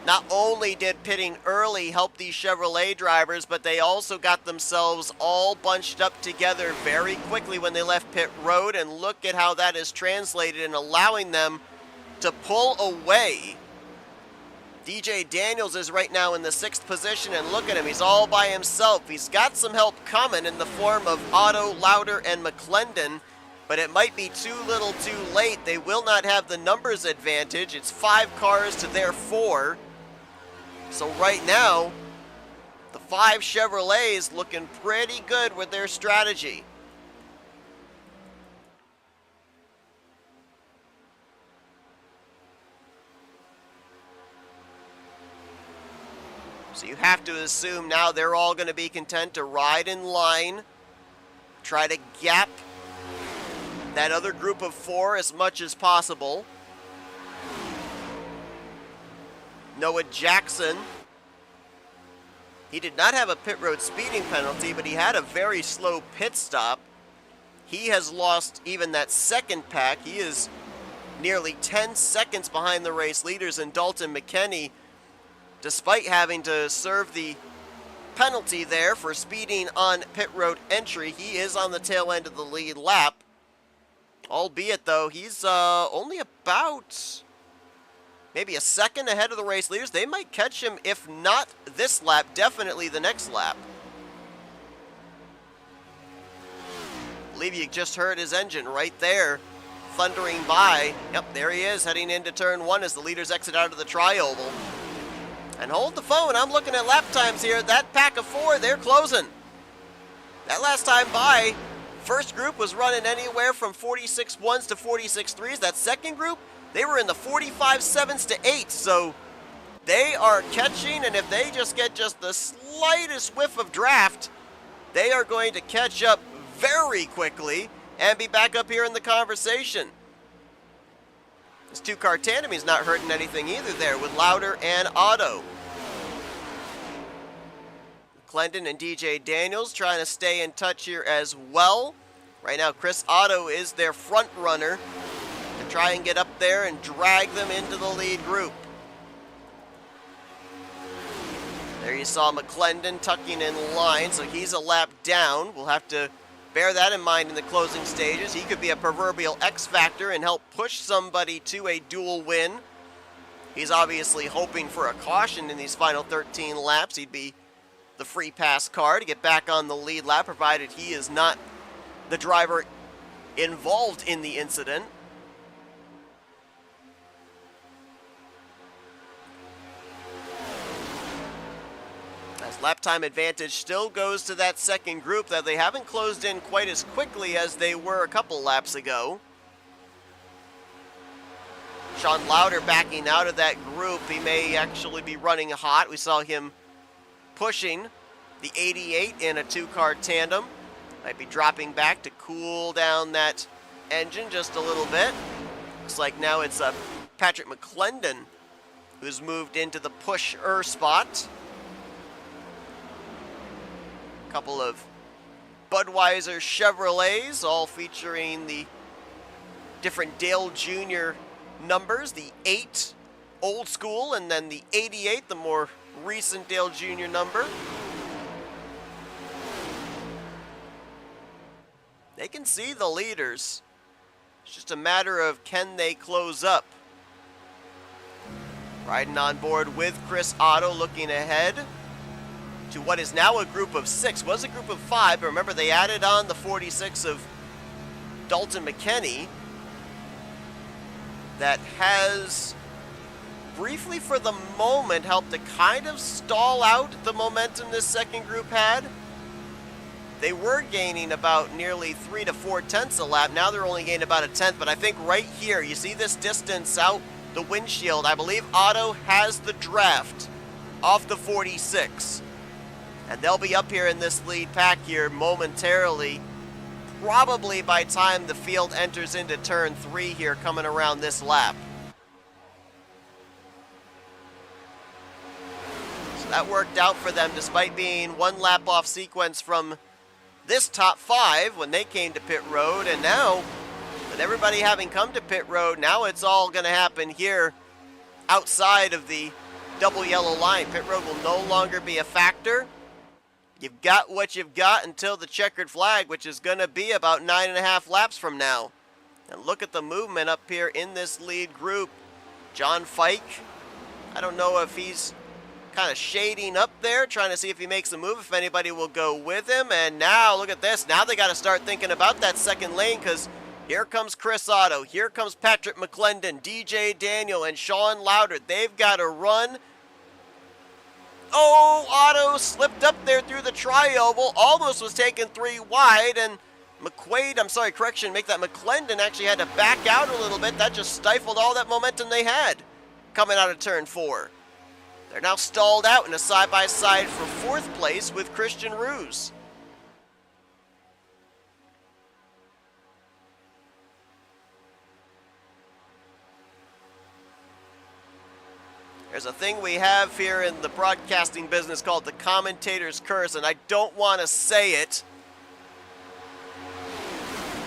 Not only did pitting early help these Chevrolet drivers, but they also got themselves all bunched up together very quickly when they left pit road, and look at how that is translated in allowing them to pull away. DJ Daniels is right now in the 6th position, and look at him, he's all by himself. He's got some help coming in the form of Otto, Lauder, and McClendon. but it might be too little too late. They will not have the numbers advantage. It's 5 cars to their 4. So right now, the 5 Chevrolets looking pretty good with their strategy. So you have to assume now they're all going to be content to ride in line, try to gap that other group of 4 as much as possible. Noah Jackson, he did not have a pit road speeding penalty, but he had a very slow pit stop. He has lost even that second pack. He is nearly 10 seconds behind the race leaders in Dalton McKinney, despite having to serve the penalty there for speeding on pit road entry. He is on the tail end of the lead lap. Albeit, though, he's only about maybe a second ahead of the race leaders. They might catch him, if not this lap, definitely the next lap. I believe you just heard his engine right there, thundering by. Yep, there he is, heading into turn 1 as the leaders exit out of the tri-oval. And hold the phone, I'm looking at lap times here. That pack of 4, they're closing. That last time by, first group was running anywhere from 46.1s to 46.3s. That second group, they were in the 45.7s to 8. So they are catching, and if they just get just the slightest whiff of draft, they are going to catch up very quickly and be back up here in the conversation. This 2-car tandem is not hurting anything either there with Lauder and Otto. Clendon and DJ Daniels trying to stay in touch here as well. Right now, Chris Otto is their front runner to try and get up there and drag them into the lead group. There you saw McClendon tucking in line, so he's a lap down. We'll have to bear that in mind in the closing stages. He could be a proverbial X factor and help push somebody to a dual win. He's obviously hoping for a caution in these final 13 laps. He'd be the free pass car to get back on the lead lap, provided he is not the driver involved in the incident. As lap time advantage still goes to that second group, that they haven't closed in quite as quickly as they were a couple laps ago. Sean Lauder backing out of that group. He may actually be running hot. We saw him pushing the 88 in a 2-car tandem. Might be dropping back to cool down that engine just a little bit. Looks like now it's Patrick McClendon who's moved into the pusher spot. Couple of Budweiser Chevrolets, all featuring the different Dale Jr. numbers. The 8 old school, and then the 88, the more recent Dale Jr. number. They can see the leaders. It's just a matter of can they close up. Riding on board with Chris Otto, looking ahead to what is now a group of 6. Was a group of 5, but remember they added on the 46 of Dalton McKinney. That has briefly for the moment helped to kind of stall out the momentum this second group had. They were gaining about nearly 3 to 4 tenths a lap. Now they're only gaining about a tenth, but I think right here, you see this distance out the windshield. I believe Otto has the draft off the 46. And they'll be up here in this lead pack here momentarily, probably by time the field enters into turn 3 here coming around this lap. So that worked out for them despite being 1 lap off sequence from this top 5 when they came to pit road. And now, with everybody having come to pit road, now it's all going to happen here outside of the double yellow line. Pit road will no longer be a factor. You've got what you've got until the checkered flag, which is going to be about 9.5 laps from now. And look at the movement up here in this lead group. John Fike, I don't know if he's kind of shading up there, trying to see if he makes a move, if anybody will go with him. And now, look at this. Now they got to start thinking about that second lane, because Here comes Chris Otto. Here comes Patrick McClendon, DJ Daniel, and Sean Louder. They've got to run. Oh, Otto slipped up there through the tri-oval. Almost was taken 3 wide, and make that McClendon actually had to back out a little bit. That just stifled all that momentum they had coming out of turn 4. They're now stalled out in a side-by-side for 4th place with Christian Ruse. There's a thing we have here in the broadcasting business called the commentator's curse, and I don't want to say it,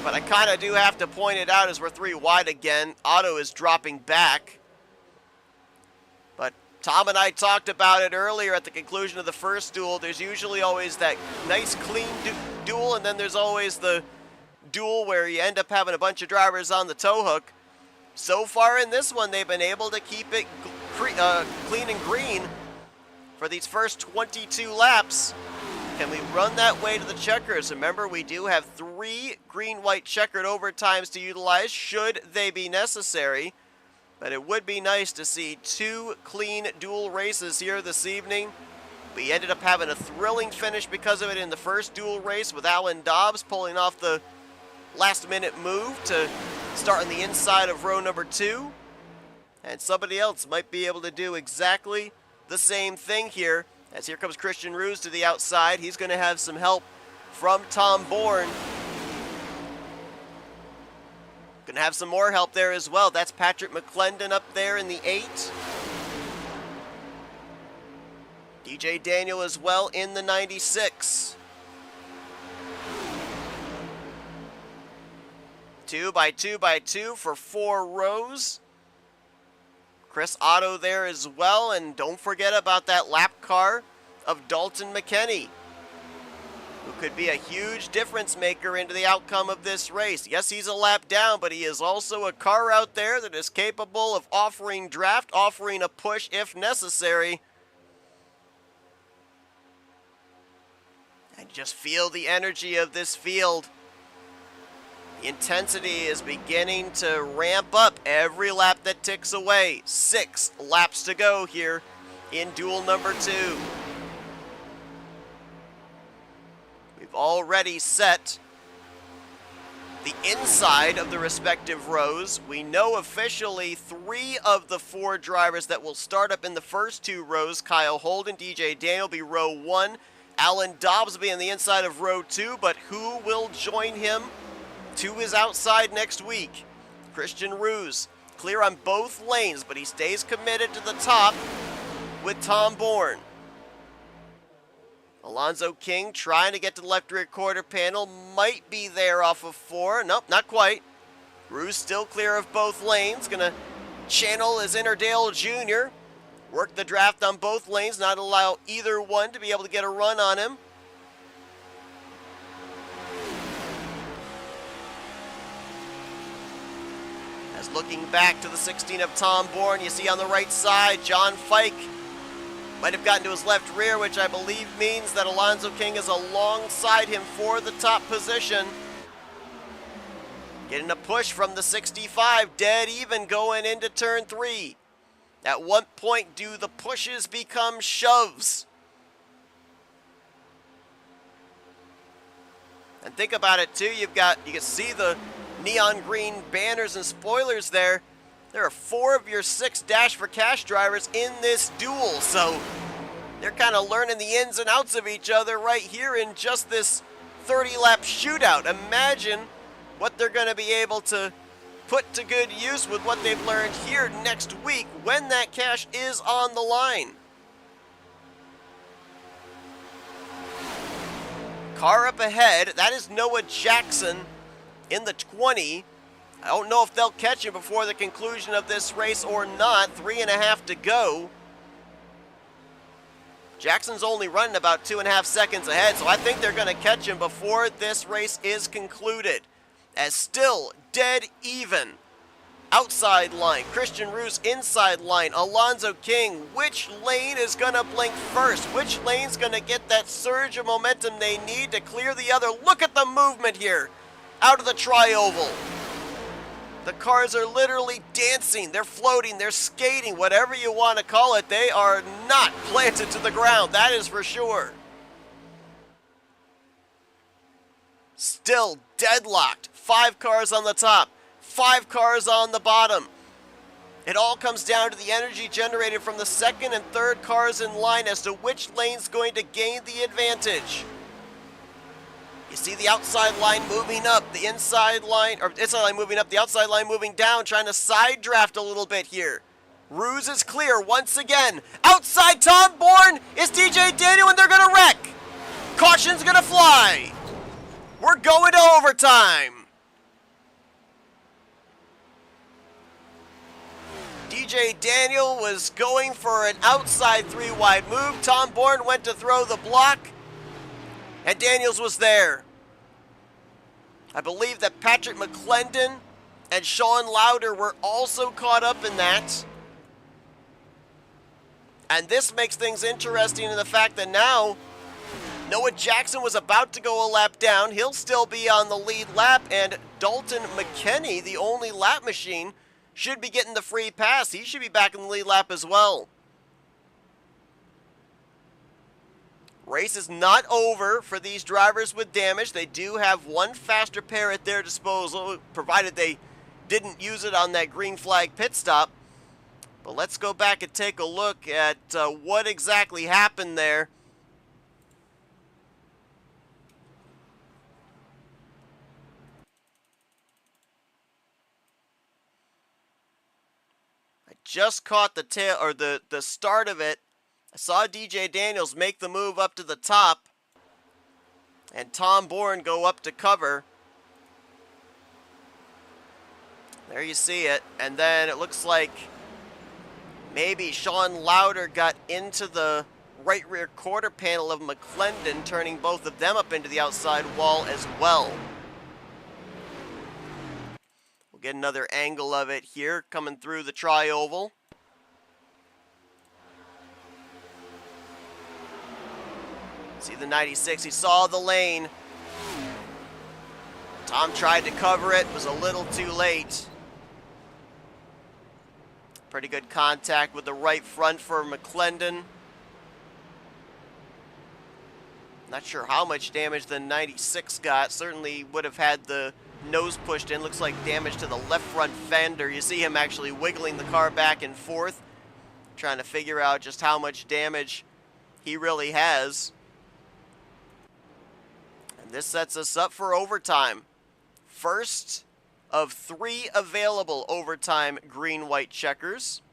but I kind of do have to point it out as we're 3 wide again. Otto is dropping back. But Tom and I talked about it earlier at the conclusion of the first duel. There's usually always that nice clean duel, and then there's always the duel where you end up having a bunch of drivers on the tow hook. So far in this one, they've been able to keep it clean and green for these first 22 laps. Can we run that way to the checkers? Remember, we do have 3 green-white checkered overtimes to utilize should they be necessary. But it would be nice to see 2 clean dual races here this evening. We ended up having a thrilling finish because of it in the first dual race with Alan Dobbs pulling off the last-minute move to start on the inside of row number 2. And somebody else might be able to do exactly the same thing here, as here comes Christian Ruse to the outside. He's going to have some help from Tom Bourne. Going to have some more help there as well. That's Patrick McClendon up there in the 8. DJ Daniel as well in the 96. 2 by 2 by 2 for 4 rows. Chris Otto there as well, and don't forget about that lap car of Dalton McKenney, who could be a huge difference maker into the outcome of this race. Yes, he's a lap down, but he is also a car out there that is capable of offering draft, offering a push if necessary. And just feel the energy of this field. The intensity is beginning to ramp up every lap that ticks away. 6 laps to go here in duel number 2. We've already set the inside of the respective rows. We know officially 3 of the 4 drivers that will start up in the first 2 rows. Kyle Holden, DJ Daniel will be row 1. Alan Dobbs will be on the inside of row 2, but who will join him to his outside next week? Christian Ruse, clear on both lanes, but he stays committed to the top with Tom Bourne. Alonzo King trying to get to the left rear quarter panel, might be there off of 4. Nope, not quite. Ruse still clear of both lanes, gonna channel his inner Dale Jr., work the draft on both lanes, not allow either one to be able to get a run on him. As looking back to the 16 of Tom Bourne, you see on the right side, John Fike might have gotten to his left rear, which I believe means that Alonzo King is alongside him for the top position. Getting a push from the 65, dead even going into turn 3. At what point do the pushes become shoves? And think about it too, you can see the neon green banners and spoilers there. There are 4 of your 6 Dash for Cash drivers in this duel, so they're kind of learning the ins and outs of each other right here in just this 30-lap shootout. Imagine what they're going to be able to put to good use with what they've learned here next week when that cash is on the line. Car up ahead, that is Noah Jackson in the 20. I don't know if they'll catch him before the conclusion of this race or not. 3.5 to go. Jackson's only running about 2.5 seconds ahead, so I think they're going to catch him before this race is concluded. As still dead even. Outside line, Christian Ruse inside line, Alonzo King. Which lane is going to blink first? Which lane's going to get that surge of momentum they need to clear the other? Look at the movement here out of the tri-oval. The cars are literally dancing, they're floating, they're skating, whatever you want to call it. They are not planted to the ground, that is for sure. Still deadlocked. 5 cars on the top, 5 cars on the bottom. It all comes down to the energy generated from the second and third cars in line as to which lane's going to gain the advantage. You see the outside line moving up, the inside line, or inside line moving up, the outside line moving down, trying to side draft a little bit here. Ruse is clear once again. Outside Tom Bourne is DJ Daniel, and they're going to wreck. Caution's going to fly. We're going to overtime. DJ Daniel was going for an outside 3-wide move. Tom Bourne went to throw the block, and Daniels was there. I believe that Patrick McClendon and Sean Lauder were also caught up in that. And this makes things interesting in the fact that now Noah Jackson was about to go a lap down. He'll still be on the lead lap, and Dalton McKenney, the only lap machine, should be getting the free pass. He should be back in the lead lap as well. Race is not over for these drivers with damage. They do have one faster pair at their disposal, provided they didn't use it on that green flag pit stop. But let's go back and take a look at what exactly happened there. I just caught the tail, or the start of it. I saw DJ Daniels make the move up to the top, and Tom Bourne go up to cover. There you see it, and then it looks like maybe Sean Lauder got into the right rear quarter panel of McClendon, turning both of them up into the outside wall as well. We'll get another angle of it here, coming through the tri-oval. See the 96, he saw the lane. Tom tried to cover it, was a little too late. Pretty good contact with the right front for McClendon. Not sure how much damage the 96 got. Certainly would have had the nose pushed in. Looks like damage to the left front fender. You see him actually wiggling the car back and forth, trying to figure out just how much damage he really has. And this sets us up for overtime. First of 3 available overtime green-white checkers.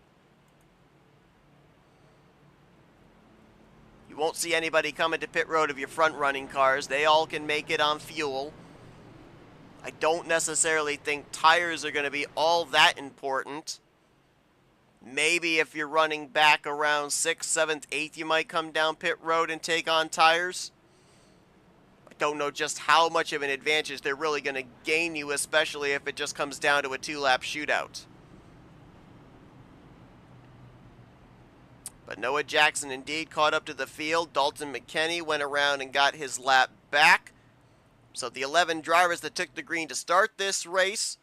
You won't see anybody coming to pit road of your front-running cars. They all can make it on fuel. I don't necessarily think tires are going to be all that important. Maybe if you're running back around 6th, 7th, 8th, you might come down pit road and take on tires. I don't know just how much of an advantage they're really going to gain you, especially if it just comes down to a 2-lap shootout. But Noah Jackson indeed caught up to the field. Dalton McKenney went around and got his lap back. So the 11 drivers that took the green to start this race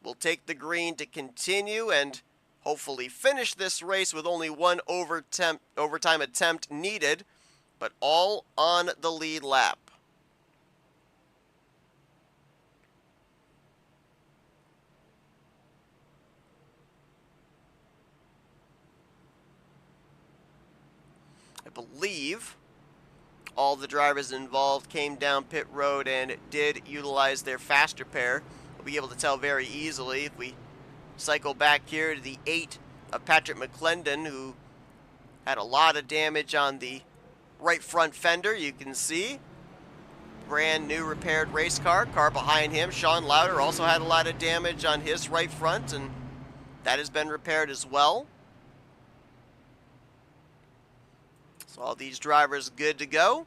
will take the green to continue and hopefully finish this race with only one overtime attempt needed, but all on the lead lap. I believe all the drivers involved came down pit road and did utilize their faster pair. We'll be able to tell very easily if we cycle back here to the 8 of Patrick McClendon, who had a lot of damage on the right front fender. You can see brand new repaired race car behind him. Sean Lauder also had a lot of damage on his right front, and that has been repaired as well. So all these drivers good to go.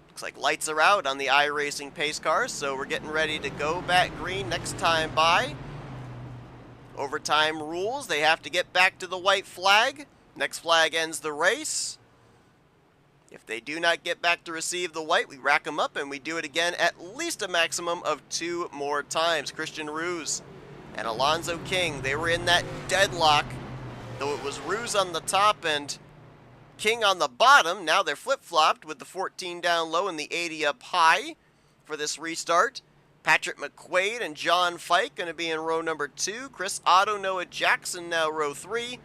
Looks like lights are out on the iRacing pace cars, so we're getting ready to go back green next time by. Overtime rules, they have to get back to the white flag. Next flag ends the race. If they do not get back to receive the white, we rack them up and we do it again at least a maximum of 2 more times. Christian Ruse and Alonzo King. They were in that deadlock, though it was Ruse on the top and King on the bottom. Now they're flip-flopped with the 14 down low and the 80 up high for this restart. Patrick McQuaid and John Fike going to be in row number 2. Chris Otto, Noah Jackson now row 3.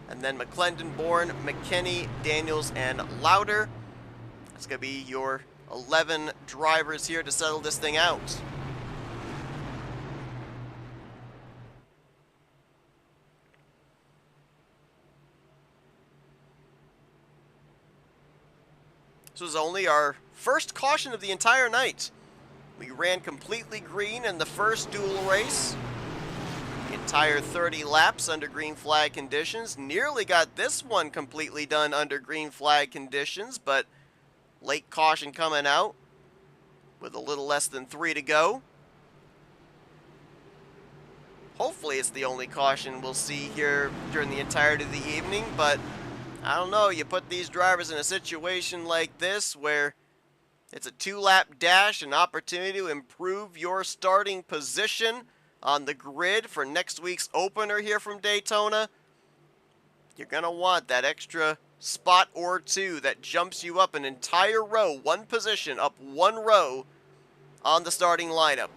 And then McClendon, Bourne, McKinney, Daniels, and Lauder. That's going to be your 11 drivers here to settle this thing out. This was only our first caution of the entire night. We ran completely green in the first dual race. The entire 30 laps under green flag conditions. Nearly got this one completely done under green flag conditions, but late caution coming out with a little less than 3 to go. Hopefully it's the only caution we'll see here during the entirety of the evening, but I don't know. You put these drivers in a situation like this where it's a 2-lap dash, an opportunity to improve your starting position on the grid for next week's opener here from Daytona. You're going to want that extra spot or 2 that jumps you up an entire row, 1 position, up 1 row on the starting lineup.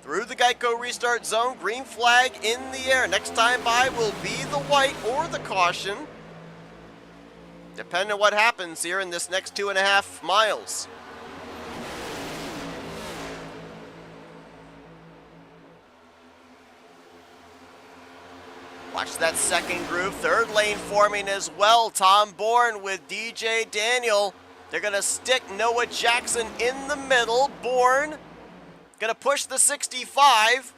Through the Geico restart zone, green flag in the air. Next time by will be the white or the caution, depending on what happens here in this next 2.5 miles. Watch that second group, third lane forming as well. Tom Bourne with DJ Daniel. They're going to stick Noah Jackson in the middle. Bourne going to push the 65.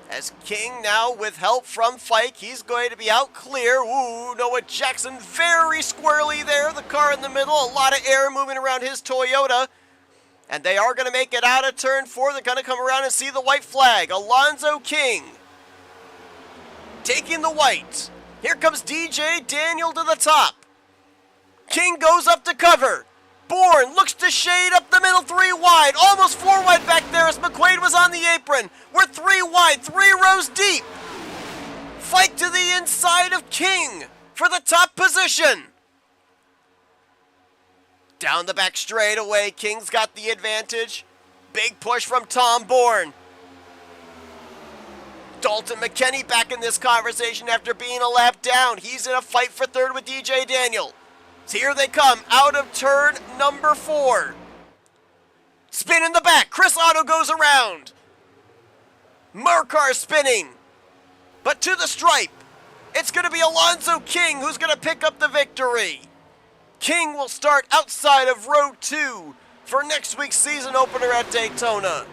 As King now with help from Fike, he's going to be out clear. Ooh, Noah Jackson very squirrely there. The car in the middle, a lot of air moving around his Toyota. And they are going to make it out of turn 4. They're going to come around and see the white flag. Alonzo King taking the white. Here comes DJ Daniel to the top. King goes up to cover. Bourne looks to shade up the middle, 3 wide. Almost 4 wide back there as McQuaid was on the apron. We're 3 wide, 3 rows deep. Fike to the inside of King for the top position. Down the back straightaway, King's got the advantage. Big push from Tom Bourne. Dalton McKinney back in this conversation after being a lap down. He's in a fight for third with DJ Daniel. So here they come, out of turn number 4. Spin in the back, Chris Otto goes around. Murcar spinning, but to the stripe. It's going to be Alonzo King who's going to pick up the victory. King will start outside of row 2 for next week's season opener at Daytona.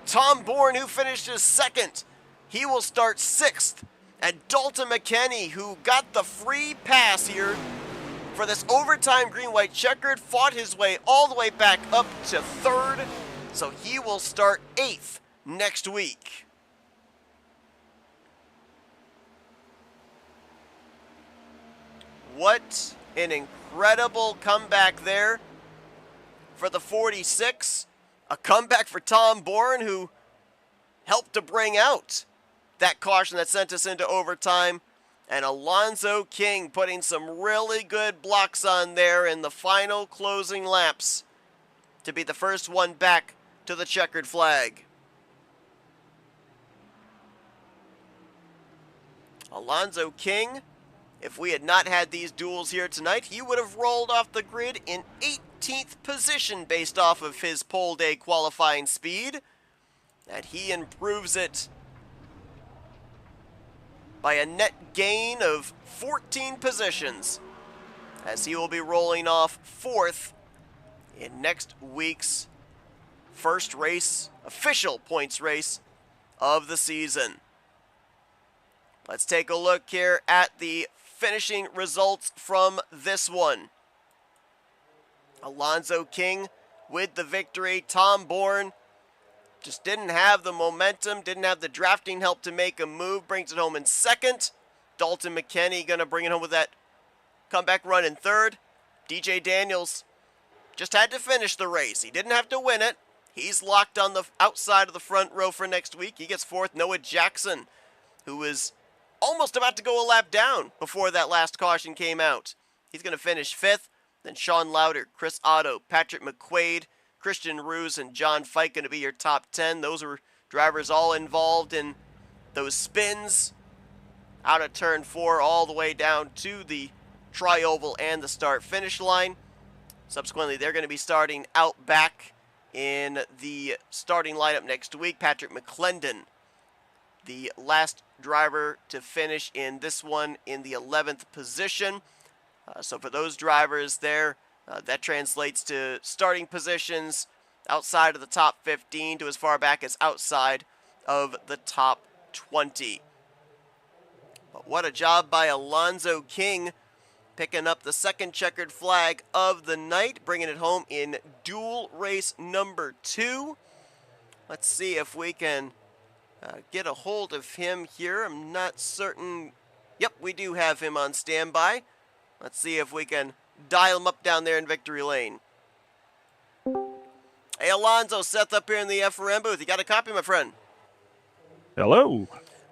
Tom Bourne, who finished his 2nd, he will start 6th. And Dalton McKinney, who got the free pass here for this overtime green-white checkered, fought his way all the way back up to 3rd, so he will start 8th next week. What an incredible comeback there for the 46. A comeback for Tom Bourne, who helped to bring out that caution that sent us into overtime. And Alonzo King putting some really good blocks on there in the final closing laps to be the first one back to the checkered flag. Alonzo King, if we had not had these duels here tonight, he would have rolled off the grid in 18th position based off of his pole day qualifying speed. And he improves it by a net gain of 14 positions, as he will be rolling off 4th in next week's first race, official points race of the season. Let's take a look here at the finishing results from this one. Alonzo King with the victory. Tom Bourne just didn't have the momentum, didn't have the drafting help to make a move, brings it home in 2nd. Dalton McKinney going to bring it home with that comeback run in 3rd. DJ Daniels just had to finish the race. He didn't have to win it. He's locked on the outside of the front row for next week. He gets fourth. Noah Jackson, who was almost about to go a lap down before that last caution came out. He's going to finish fifth. Then Sean Lauder, Chris Otto, Patrick McQuaid, Christian Ruse, and John Fike going to be your top 10. Those are drivers all involved in those spins out of turn 4 all the way down to the tri-oval and the start-finish line. Subsequently, they're going to be starting out back in the starting lineup next week. Patrick McClendon, the last driver to finish in this one in the 11th position. So for those drivers there, that translates to starting positions outside of the top 15 to as far back as outside of the top 20. But what a job by Alonzo King, picking up the second checkered flag of the night, bringing it home in dual race number 2. Let's see if we can get a hold of him here. I'm not certain. Yep, we do have him on standby. Let's see if we can dial him up down there in victory lane. Hey, Alonzo, Seth up here in the FRM booth. You got a copy, my friend? Hello.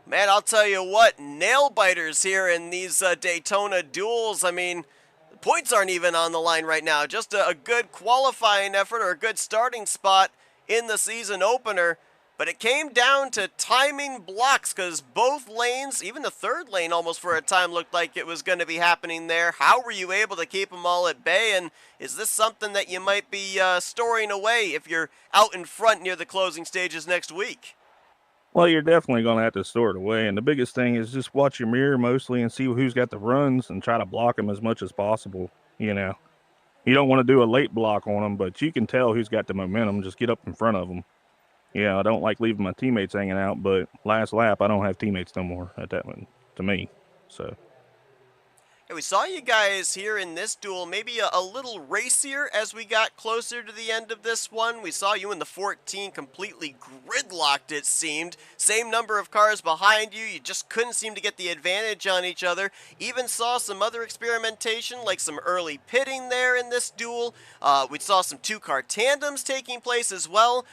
Man, I'll tell you what, nail biters here in these Daytona duels. I mean, the points aren't even on the line right now. Just a good qualifying effort or a good starting spot in the season opener. But it came down to timing blocks because both lanes, even the third lane almost for a time looked like it was going to be happening there. How were you able to keep them all at bay? And is this something that you might be storing away if you're out in front near the closing stages next week? Well, you're definitely going to have to store it away. And the biggest thing is just watch your mirror mostly and see who's got the runs and try to block them as much as possible. You know, you don't want to do a late block on them, but you can tell who's got the momentum. Just get up in front of them. Yeah, I don't like leaving my teammates hanging out, but last lap, I don't have teammates no more at that one, to me. So. Hey, we saw you guys here in this duel, maybe a little racier as we got closer to the end of this one. We saw you in the 14 completely gridlocked, it seemed. Same number of cars behind you. You just couldn't seem to get the advantage on each other. Even saw some other experimentation, like some early pitting there in this duel. We saw some two-car tandems taking place as well.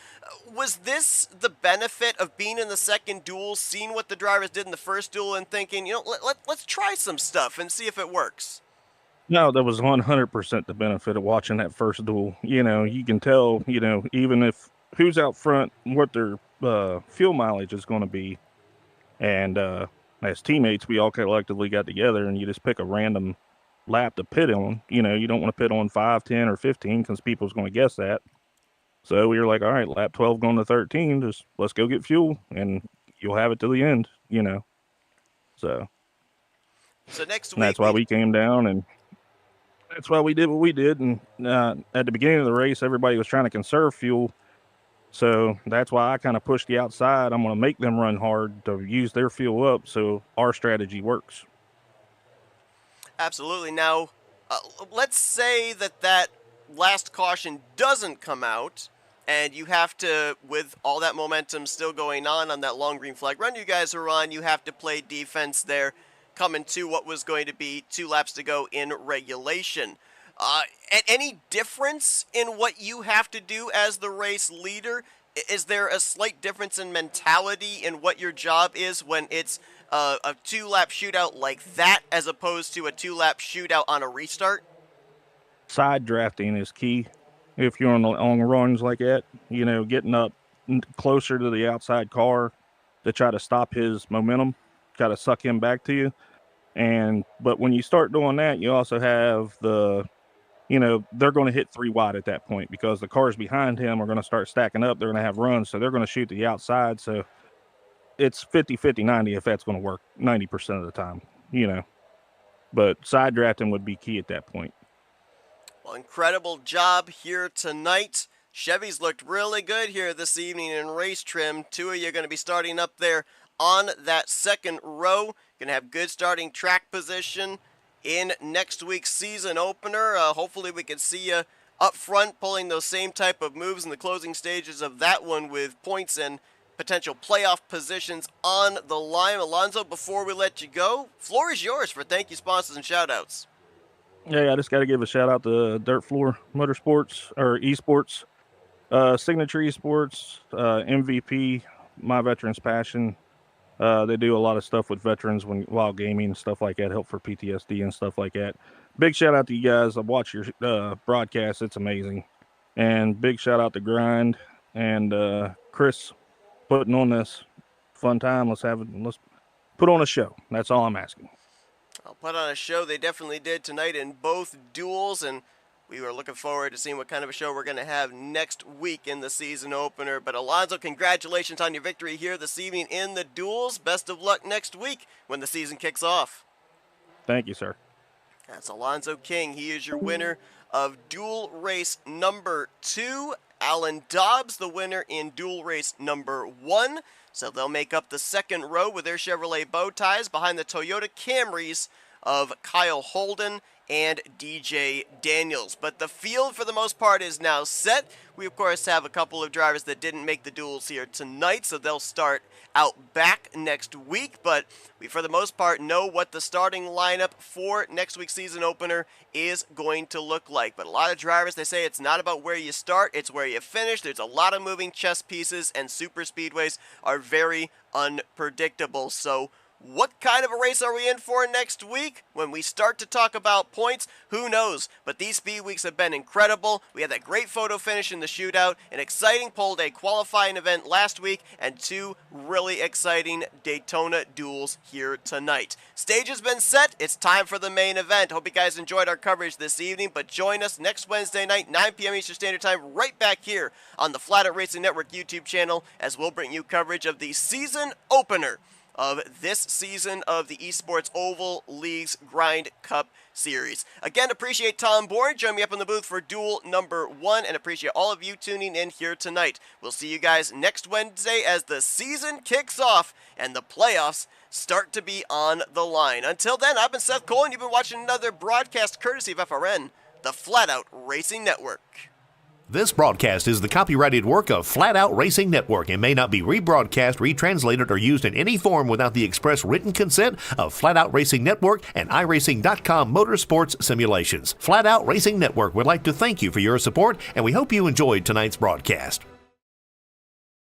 Was this the benefit of being in the second duel, seeing what the drivers did in the first duel and thinking, you know, let's try some stuff and see if it works? No, that was 100% the benefit of watching that first duel. You know, you can tell, you know, even if who's out front, what their fuel mileage is going to be. And as teammates, we all collectively got together and you just pick a random lap to pit on. You know, you don't want to pit on 5, 10, or 15 because people's going to guess that. So we were like, all right, lap 12 going to 13, just let's go get fuel, and you'll have it till the end, you know. So next week, that's why we came down, and that's why we did what we did. And at the beginning of the race, everybody was trying to conserve fuel. So that's why I kind of pushed the outside. I'm going to make them run hard to use their fuel up so our strategy works. Absolutely. Now, let's say that last caution doesn't come out, and you have to, with all that momentum still going on that long green flag run you guys are on, you have to play defense there, coming to what was going to be 2 laps to go in regulation. Any difference in what you have to do as the race leader? Is there a slight difference in mentality in what your job is when it's a 2-lap shootout like that as opposed to a 2-lap shootout on a restart? Side drafting is key. If you're on the long runs like that, you know, getting up closer to the outside car to try to stop his momentum, try to suck him back to you. But when you start doing that, you also have you know, they're going to hit 3 wide at that point because the cars behind him are going to start stacking up. They're going to have runs, so they're going to shoot to the outside. So it's 50, 50, 90 if that's going to work 90% of the time, you know. But side drafting would be key at that point. Well, incredible job here tonight. Chevy's looked really good here this evening in race trim. 2 of you are going to be starting up there on that second row. Going to have good starting track position in next week's season opener. Hopefully we can see you up front pulling those same type of moves in the closing stages of that one with points and potential playoff positions on the line. Alonzo, before we let you go, floor is yours for thank you, sponsors, and shout-outs. Yeah, I just got to give a shout out to Dirt Floor Motorsports or Esports, Signature Esports, MVP, My Veterans Passion. They do a lot of stuff with veterans while gaming, stuff like that, help for PTSD and stuff like that. Big shout out to you guys. I watch your broadcast; it's amazing. And big shout out to Grind and Chris putting on this fun time. Let's put on a show. That's all I'm asking. I'll put on a show. They definitely did tonight in both duels, and we were looking forward to seeing what kind of a show we're going to have next week in the season opener. But Alonzo, congratulations on your victory here this evening in the duels. Best of luck next week when the season kicks off. Thank you, sir. That's Alonzo King. He is your winner of duel race number 2. Alan Dobbs, the winner in duel race number 1. So they'll make up the second row with their Chevrolet bow ties behind the Toyota Camrys of Kyle Holden and DJ Daniels. But the field, for the most part, is now set. We, of course, have a couple of drivers that didn't make the duels here tonight, so they'll start out back next week. But we, for the most part, know what the starting lineup for next week's season opener is going to look like. But a lot of drivers, they say it's not about where you start, it's where you finish. There's a lot of moving chess pieces, and super speedways are very unpredictable. So what kind of a race are we in for next week? When we start to talk about points, who knows? But these speed weeks have been incredible. We had that great photo finish in the shootout, an exciting pole day qualifying event last week, and 2 really exciting Daytona duels here tonight. Stage has been set. It's time for the main event. Hope you guys enjoyed our coverage this evening, but join us next Wednesday night, 9 p.m. Eastern Standard Time, right back here on the Flatout Racing Network YouTube channel, as we'll bring you coverage of the season opener of this season of the Esports Oval League's Grind Cup Series. Again, appreciate Tom Bourne joining me up in the booth for duel number 1, and appreciate all of you tuning in here tonight. We'll see you guys next Wednesday as the season kicks off and the playoffs start to be on the line. Until then, I've been Seth Cole, and you've been watching another broadcast courtesy of FRN, the Flatout Racing Network. This broadcast is the copyrighted work of Flatout Racing Network and may not be rebroadcast, retranslated, or used in any form without the express written consent of Flatout Racing Network and iRacing.com Motorsports Simulations. Flatout Racing Network would like to thank you for your support, and we hope you enjoyed tonight's broadcast.